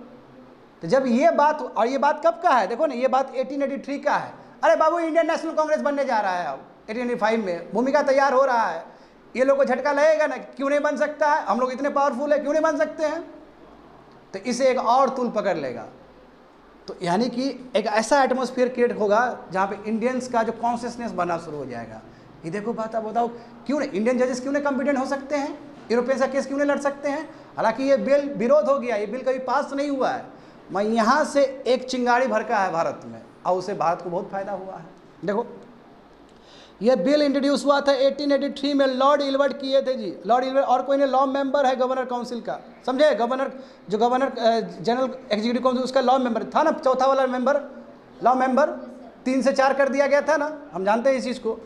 S1: तो जब ये बात, और ये बात कब का है, देखो ना, ये बात 1883 का है। अरे बाबू इंडियन नेशनल कांग्रेस बनने जा रहा है अब 1885 में, भूमिका तैयार हो रहा है। ये लोग को झटका लगेगा ना, क्यों नहीं बन सकता है, हम लोग इतने पावरफुल है, क्यों नहीं बन सकते हैं। तो इसे एक और तूल पकड़ लेगा। तो यानी कि एक ऐसा एटमॉस्फेयर क्रिएट होगा जहाँ पे इंडियंस का जो कॉन्शियसनेस बनना शुरू हो जाएगा। ये देखो बात, आप बताओ क्यों नहीं इंडियन जजेस क्यों नहीं कॉम्पिटेंट हो सकते हैं, यूरोपियंस का केस क्यों नहीं लड़ सकते हैं। हालांकि ये बिल विरोध हो गया, ये बिल कभी पास नहीं हुआ है, मैं यहाँ से एक चिंगारी भड़का है भारत में, और उसे भारत को बहुत फायदा हुआ है। देखो ये बिल इंट्रोड्यूस हुआ था 1883 में, लॉर्ड इल्बर्ट किए थे जी, लॉर्ड इल्बर्ट। और कोई नहीं, लॉ मेंबर है गवर्नर काउंसिल का, समझे, गवर्नर जनरल एग्जीक्यूटिव काउंसिल उसका लॉ मेंबर था ना, चौथा वाला मेंबर, लॉ मेंबर 3 से 4 कर दिया गया था ना, हम जानते हैं इस चीज़ को।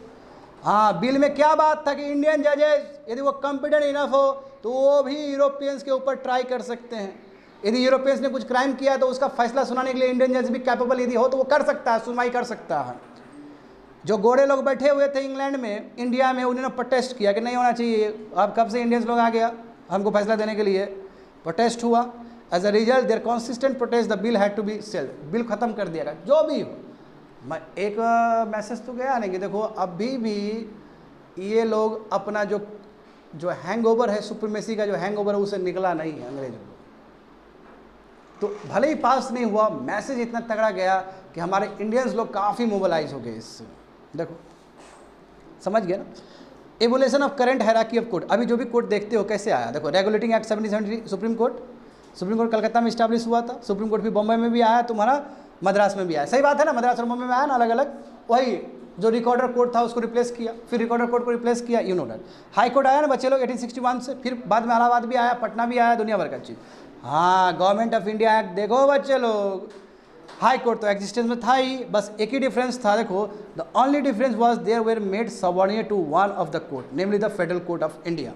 S1: हाँ, बिल में क्या बात था कि इंडियन जजेस यदि वो कॉम्पिटेंट इनफ हो तो वो भी यूरोपियंस के ऊपर ट्राई कर सकते हैं। यदि यूरोपियंस ने कुछ क्राइम किया तो उसका फैसला सुनाने के लिए इंडियन जज भी कैपेबल यदि हो तो वो कर सकता है, सुनवाई कर सकता है। जो गोरे लोग बैठे हुए थे इंग्लैंड में, इंडिया में, उन्होंने प्रोटेस्ट किया कि नहीं होना चाहिए, अब कब से इंडियंस लोग आ गया हमको फैसला देने के लिए, प्रोटेस्ट हुआ। As a result their consistent protest the bill had to be sealed, bill खत्म कर दिया गया। जो भी हो, मैं एक मैसेज तो गया नहीं कि देखो अभी भी ये लोग अपना जो हैंगओवर है, सुप्रीमेसी का जो हैंगओवर है, उसे निकला नहीं है अंग्रेजों को। तो भले ही पास नहीं हुआ, मैसेज इतना तगड़ा गया कि हमारे इंडियंस लोग काफ़ी मोबिलाइज हो गए इससे। देखो समझ गए ना, evolution of current hierarchy of court. अभी जो भी कोर्ट देखते हो कैसे आया, देखो regulating act 1773, supreme court Calcutta में इस्टेब्लिश हुआ था, सुप्रीम कोर्ट भी बॉम्बे में भी आया, तुम्हारा मद्रास में भी आया, सही बात है ना, मद्रास और बॉम्बे में आया ना अलग अलग। वही जो रिकॉर्डर कोर्ट था उसको रिप्लेस किया, फिर रिकॉर्डर कोर्ट को रिप्लेस किया, you know that. High court आया ना बच्चे लोग 1861 से, फिर बाद में इलाहाबाद भी आया, पटना भी आया, दुनिया भर का चीज़। हाँ, गवर्नमेंट ऑफ इंडिया एक्ट देखो बच्चे लोग, हाई कोर्ट तो एग्जिस्टेंस में था ही, बस एक ही डिफरेंस था, देखो the only difference was there were made subordinate to one of the court, namely the federal court of India.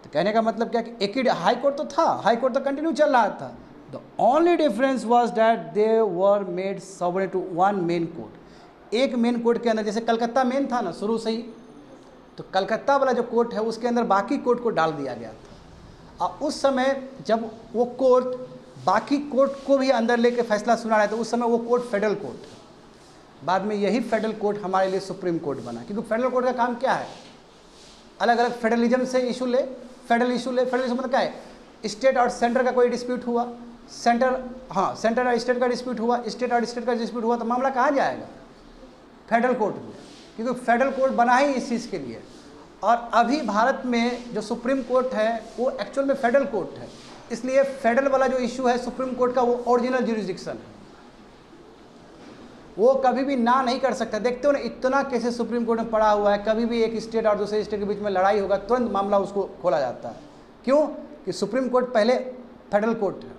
S1: तो कहने का मतलब क्या कि एक ही हाई कोर्ट तो था, हाई कोर्ट तो कंटिन्यू चल रहा था, the only difference was that they were made subordinate to one main court. एक मेन कोर्ट के अंदर, जैसे कलकत्ता मेन था ना शुरू से ही, तो कलकत्ता वाला जो कोर्ट है उसके अंदर बाकी कोर्ट को डाल दिया गया था। और उस समय जब वो कोर्ट बाकी कोर्ट को भी अंदर लेके फैसला सुना रहा था, उस समय वो कोर्ट फेडरल कोर्ट था। बाद में यही फेडरल कोर्ट हमारे लिए सुप्रीम कोर्ट बना, क्योंकि फेडरल कोर्ट का काम क्या है, अलग अलग फेडरलिज्म से इशू ले, फेडरलिज्म मतलब क्या है, स्टेट और सेंटर का कोई डिस्प्यूट हुआ, सेंटर और स्टेट का डिस्प्यूट हुआ, स्टेट और स्टेट का डिस्प्यूट हुआ, तो मामला कहाँ जाएगा, फेडरल कोर्ट में, क्योंकि फेडरल कोर्ट बना ही इस चीज़ के लिए। और अभी भारत में जो सुप्रीम कोर्ट है वो एक्चुअल में फेडरल कोर्ट है, इसलिए फेडरल वाला जो इशू है सुप्रीम कोर्ट का वो ओरिजिनल ज्यूरिसडिक्शन है, वो कभी भी ना नहीं कर सकता। देखते हो ना इतना केसेस सुप्रीम कोर्ट में पड़ा हुआ है, कभी भी एक स्टेट और दूसरे स्टेट के बीच में लड़ाई होगा तुरंत मामला उसको खोला जाता है। क्यों? कि सुप्रीम कोर्ट पहले फेडरल कोर्ट है,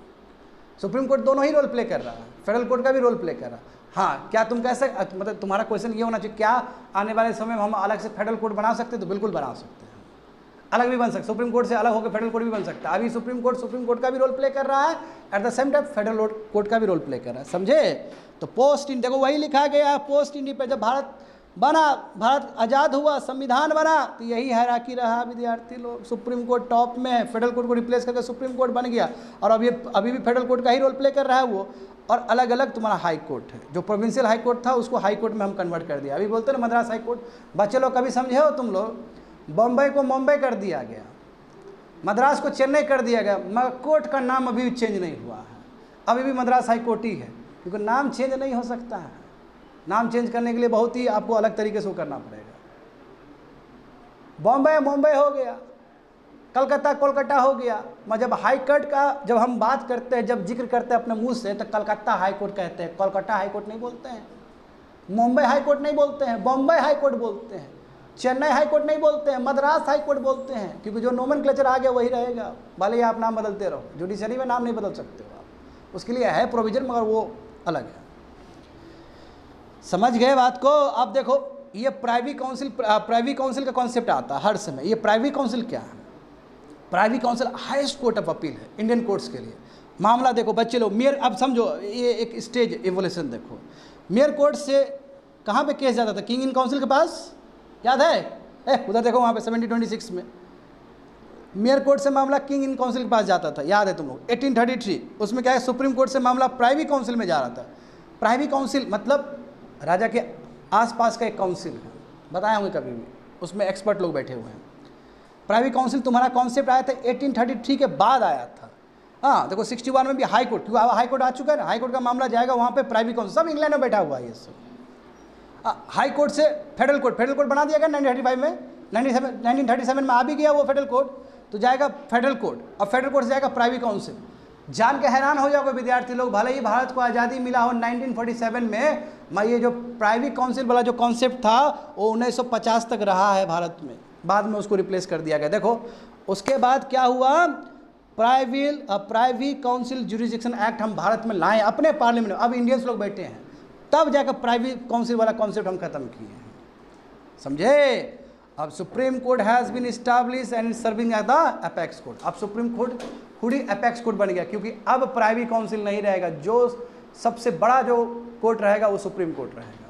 S1: सुप्रीम कोर्ट दोनों ही रोल प्ले कर रहा है, फेडरल कोर्ट का भी रोल प्ले कर रहा है। हाँ, क्या तुम कैसे, मतलब तुम्हारा क्वेश्चन ये होना चाहिए क्या आने वाले समय में हम अलग से फेडरल कोर्ट बना सकते हैं? तो बिल्कुल बना सकते हैं, अलग भी बन सकते, सुप्रीम कोर्ट से अलग होकर फेडरल कोर्ट भी बन सकता है। अभी सुप्रीम कोर्ट का भी रोल प्ले कर रहा है, at the same time federal court का भी रोल प्ले कर रहा है, समझे? तो पोस्ट इंडिया को वही लिखा गया है, पोस्ट इंडिया पे जब भारत बना, भारत आज़ाद हुआ, संविधान बना, तो यही हायरार्की रहा विद्यार्थी लोग। सुप्रीम कोर्ट टॉप में है, फेडरल कोर्ट को रिप्लेस करके सुप्रीम कोर्ट बन गया, और अभी भी फेडरल कोर्ट का ही रोल प्ले कर रहा है वो। और अलग अलग तुम्हारा हाई कोर्ट है, जो प्रोविंशियल हाई कोर्ट था उसको हाई कोर्ट में हम कन्वर्ट कर दिया। अभी बोलते ना मद्रास हाई कोर्ट, बच्चे लोग कभी समझे हो तुम लोग? बम्बई को मुंबई कर दिया गया, मद्रास को चेन्नई कर दिया गया, मगर कोर्ट का नाम अभी भी चेंज नहीं हुआ है, अभी भी मद्रास हाई कोर्ट ही है, क्योंकि नाम चेंज नहीं हो सकता है। नाम चेंज करने के लिए बहुत ही आपको अलग तरीके से वो करना पड़ेगा। बॉम्बे मुंबई हो गया, कलकत्ता कोलकाता हो गया। मैं जब हाई कोर्ट का जब हम बात करते हैं, जब जिक्र करते हैं अपने मुंह से, तो कलकत्ता हाई कोर्ट कहते हैं, कोलकाता हाई कोर्ट नहीं बोलते हैं, मुंबई हाई कोर्ट नहीं बोलते हैं, बॉम्बे हाई कोर्ट बोलते हैं, चेन्नई हाई कोर्ट नहीं बोलते हैं, मद्रास हाई कोर्ट बोलते हैं, क्योंकि जो नोमेनक्लेचर आ गया वही रहेगा, भले ही आप नाम बदलते रहो। जुडिशरी में नाम नहीं बदल सकते हो आप, उसके लिए है प्रोविजन, मगर वो अलग है। समझ गए बात को? आप देखो ये प्राइवी काउंसिल का कॉन्सेप्ट आता है हर समय। ये प्राइवी काउंसिल क्या है? Privy council highest court of appeal है इंडियन कोर्ट्स के लिए। मामला देखो बच्चे लोग, मेयर, अब समझो ये एक स्टेज एवोल्यूशन देखो। मेयर कोर्ट से कहाँ पे केस जाता था? किंग इन काउंसिल के पास, याद है? उधर देखो वहाँ पे 1726 में मेयर कोर्ट से मामला किंग इन काउंसिल के पास जाता था, याद है तुम लोग? 1833 उसमें क्या है, सुप्रीम कोर्ट से मामला प्राइवी काउंसिल में जा रहा था। प्राइवी काउंसिल मतलब राजा के आसपास का एक काउंसिल है, बताए होंगे कभी भी, उसमें एक्सपर्ट लोग बैठे हुए हैं। प्राइवी काउंसिल तुम्हारा कॉन्सेप्ट आया था 1833 के बाद आया था। हाँ देखो 61 में भी हाई कोर्ट, क्योंकि हाई कोर्ट आ चुका है ना, हाई कोर्ट का मामला जाएगा वहाँ पे प्राइवी काउंसिल, सब इंग्लैंड में बैठा हुआ है ये सब। हाई कोर्ट से फेडरल कोर्ट बना दिया गया 1935 में, 1937 में आ भी गया वो फेडरल कोर्ट, तो जाएगा फेडरल कोर्ट, और फेडरल कोर्ट से जाएगा प्राइवी काउंसिल। जान के हैरान हो जाओगे विद्यार्थी लोग, भले ही भारत को आज़ादी मिला हो 1947 में, मैं ये जो प्राइवी काउंसिल वाला जो कॉन्सेप्ट था वो 1950 तक रहा है भारत में, बाद में उसको रिप्लेस कर दिया गया। देखो उसके बाद क्या हुआ, प्राइवी काउंसिल ज्यूरिसडिक्शन एक्ट हम भारत में लाए अपने पार्लियामेंट में, अब इंडियंस लोग बैठे हैं, तब जाकर प्राइवी काउंसिल वाला कॉन्सेप्ट हम खत्म किए हैं, समझे? अब supreme court has been establish and serving as the apex court. अब सुप्रीम कोर्ट खुद ही अपेक्स कोर्ट बन गया, क्योंकि अब प्राइवी काउंसिल नहीं रहेगा, जो सबसे बड़ा जो कोर्ट रहेगा वो सुप्रीम कोर्ट रहेगा।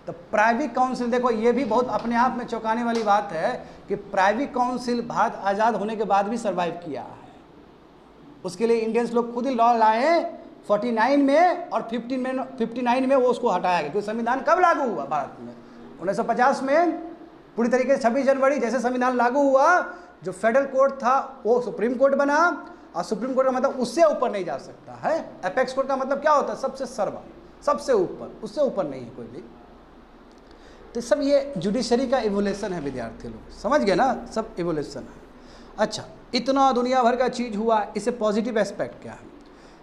S1: तो प्राइवी काउंसिल देखो, ये भी बहुत अपने आप में चौंकाने वाली बात है कि प्राइवी काउंसिल भारत आज़ाद होने के बाद भी सर्वाइव किया है। उसके लिए इंडियंस लोग खुद ही लॉ लाए 49 में, और 59 में वो उसको हटाया गया, क्योंकि संविधान कब लागू हुआ भारत में? 1950 में पूरी तरीके से 26 जनवरी जैसे संविधान लागू हुआ, जो फेडरल कोर्ट था वो सुप्रीम कोर्ट बना, और सुप्रीम कोर्ट का मतलब उससे ऊपर नहीं जा सकता है। एपेक्स कोर्ट का मतलब क्या होता है? सबसे सर्वा, सबसे ऊपर, उससे ऊपर नहीं है कोई भी। तो सब ये जुडिशरी का इवोल्यूशन है विद्यार्थी लोग, समझ गए ना? सब इवोल्यूशन है। अच्छा, इतना दुनिया भर का चीज़ हुआ, इससे पॉजिटिव एस्पेक्ट क्या है?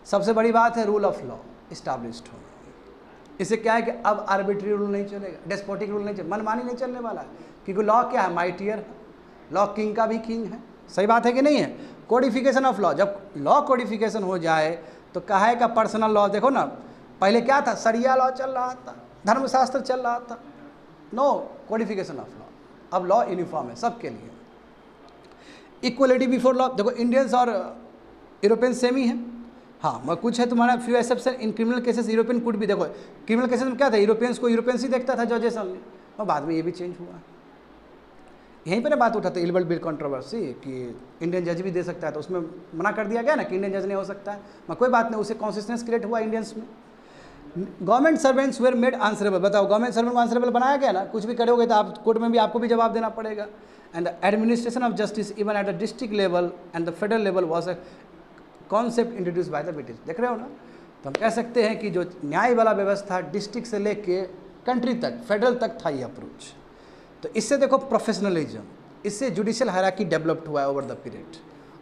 S1: सबसे बड़ी बात है रूल ऑफ लॉ इस्टेब्लिश्ड होना। इससे क्या है कि अब आर्बिट्री रूल नहीं चलेगा, डेस्पोटिक रूल नहीं चलेगा, मनमानी नहीं चलने वाला है, क्योंकि लॉ क्या है? माइटियर है, लॉ किंग का भी किंग है, सही बात है कि नहीं है? कोडिफिकेशन ऑफ लॉ, जब लॉ कोडिफिकेशन हो जाए तो कहे का पर्सनल लॉ, देखो ना पहले क्या था, सरिया लॉ चल रहा था, धर्मशास्त्र चल रहा था, नो कोडिफिकेशन ऑफ लॉ, अब लॉ यूनिफॉर्म है सबके लिए। इक्वलिटी बिफोर लॉ, देखो इंडियंस और यूरोपियन सेम ही है, हाँ मगर कुछ है तुम्हारा few exception in criminal cases European could भी। देखो क्रिमिनल केसेस में क्या था, यूरोपियंस को यूरोपियंस ही देखता था जजेस में, और बाद में ये भी चेंज हुआ। यहीं पर बात उठाते इलिबल बिल कंट्रोवर्सी कि इंडियन जज भी दे सकता है, तो उसमें मना कर दिया गया ना कि इंडियन जज नहीं हो सकता है, मगर कोई बात नहीं, उससे कॉन्सिस्टेंस क्रिएट हुआ इंडियंस में। Government servants were made answerable, बताओ गवर्नमेंट सर्वेंट को आंसरेबल बनाया गया ना, कुछ भी करोगे तो आप कोर्ट में भी आपको भी जवाब देना पड़ेगा। And the administration of justice even at the district level and the federal level was a concept introduce by the British. देख रहे हो ना, तो हम कह सकते हैं कि जो न्याय वाला व्यवस्था डिस्ट्रिक्ट से लेके कंट्री तक, फेडरल तक था ये अप्रोच। तो इससे देखो प्रोफेशनलिज्म, इससे जुडिशियल हायरार्की डेवलप्ड हुआ है ओवर द पीरियड,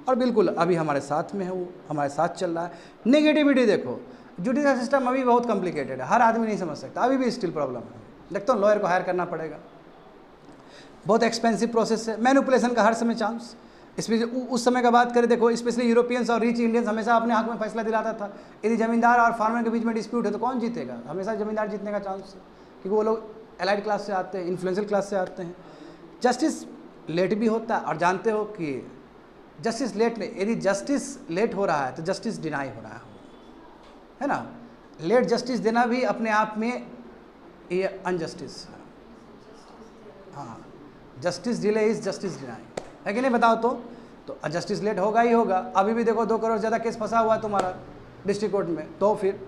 S1: और बिल्कुल अभी हमारे साथ में है, वो हमारे साथ चल रहा है। नेगेटिविटी देखो, जुडिशियल सिस्टम अभी बहुत कॉम्प्लिकेटेड है, हर आदमी नहीं समझ सकता, अभी भी स्टिल प्रॉब्लम है। देखता हूँ लॉयर को हायर करना पड़ेगा, बहुत एक्सपेंसिव प्रोसेस है, मैनिपुलेशन का हर समय चांस। स्पेशली उस समय का बात करें, देखो स्पेशली यूरोपियंस और रिच इंडियंस हमेशा अपने हक में फैसला दिलाता था। यदि जमींदार और फार्मर के बीच में डिस्प्यूट है तो कौन जीतेगा? हमेशा जमींदार जीतने का चांस है, क्योंकि वो लोग एलाइड क्लास से आते हैं, इन्फ्लुएंशियल क्लास से आते हैं। जस्टिस लेट भी होता है, और जानते हो कि जस्टिस लेट नहीं, यदि जस्टिस लेट हो रहा है तो जस्टिस डिनाई हो रहा है ना। लेट जस्टिस देना भी अपने आप में ये अनजस्टिस है। हाँ, justice delay is justice deny, है कि नहीं? बताओ तो जस्टिस लेट होगा ही होगा। अभी भी देखो 2 करोड़ ज़्यादा केस फंसा हुआ है तुम्हारा डिस्ट्रिक्ट कोर्ट में, तो फिर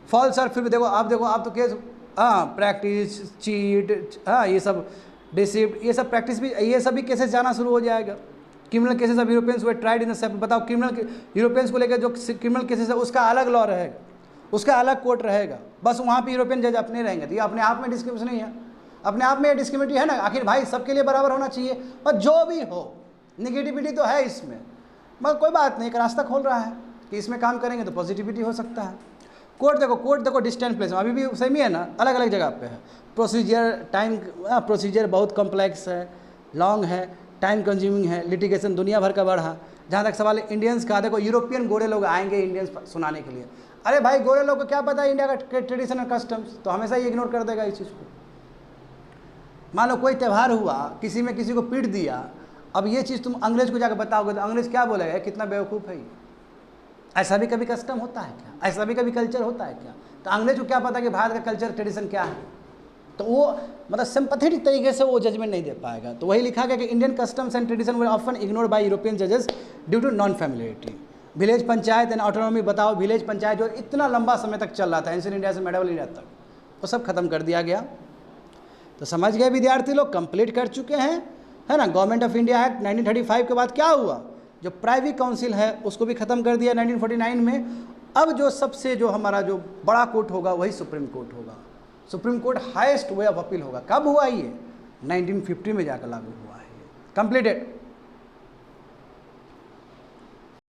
S1: फॉल्स और फिर भी देखो आप तो केस, हाँ, प्रैक्टिस, चीट, हाँ, ये सब डिसिप्ट, ये सब प्रैक्टिस भी, ये सब भी केसेस जाना शुरू हो जाएगा। क्रिमिनल केसेस अब यूरोपियंस हुए ट्राइड इन द सेपरेट। बताओ, क्रिमिनल यूरोपियंस को लेकर जो क्रिमिनल केसेस है उसका अलग लॉ रहेगा, उसका अलग कोर्ट रहेगा, बस वहाँ पे यूरोपियन जज अपने रहेंगे। तो ये अपने आप में डिस्क्रिमिनेशन नहीं है, अपने आप में डिस्क्रिमिनेटिव है ना। आखिर भाई सबके लिए बराबर होना चाहिए, और जो भी हो निगेटिविटी तो है इसमें, मगर कोई बात नहीं, एक रास्ता खोल रहा है कि इसमें काम करेंगे तो पॉजिटिविटी हो सकता है। कोर्ट देखो डिस्टेंट प्लेस में अभी भी सेम ही है ना, अलग अलग जगह पे है। प्रोसीजर बहुत कॉम्प्लेक्स है, लॉन्ग है, टाइम कंज्यूमिंग है, लिटिगेशन दुनिया भर का बढ़ा। जहाँ तक सवाल है इंडियंस का, देखो यूरोपियन गोरे लोग आएंगे इंडियंस सुनाने के लिए, अरे भाई गोरे लोग को क्या पता है इंडिया का ट्रेडिशन और कस्टम्स, तो हमेशा ही इग्नोर कर देगा इस चीज़ को। मान लो कोई त्यौहार हुआ, किसी में किसी को पीट दिया, अब ये चीज़ तुम अंग्रेज को जाकर बताओगे तो अंग्रेज क्या बोलेगा? कितना बेवकूफ़ है ये, ऐसा भी कभी कस्टम होता है क्या? ऐसा भी कभी कल्चर होता है क्या? तो अंग्रेज को क्या पता कि भारत का कल्चर ट्रेडिशन क्या है? तो वो मतलब सिंपैथेटिक तरीके से वो जजमेंट नहीं दे पाएगा। तो वही लिखा गया कि Indian customs and tradition were often ignored by European जजेस due to non familiarity. Village panchayat and autonomy, बताओ विलेज पंचायत जो इतना लंबा समय तक चल रहा था एंशिएंट इंडिया से मेडिवल इंडिया तक, वो सब खत्म कर दिया गया। तो समझ गए विद्यार्थी लोग, कंप्लीट कर चुके हैं, है ना। गवर्नमेंट ऑफ इंडिया एक्ट 1935 के बाद क्या हुआ? जो प्राइवेट काउंसिल है उसको भी खत्म कर दिया 1949 में। अब जो सबसे जो हमारा जो बड़ा कोर्ट होगा वही सुप्रीम कोर्ट होगा। Supreme court highest way of appeal होगा। कब हुआ ये? 1950 में जाकर लागू हुआ है। कंप्लीटेड।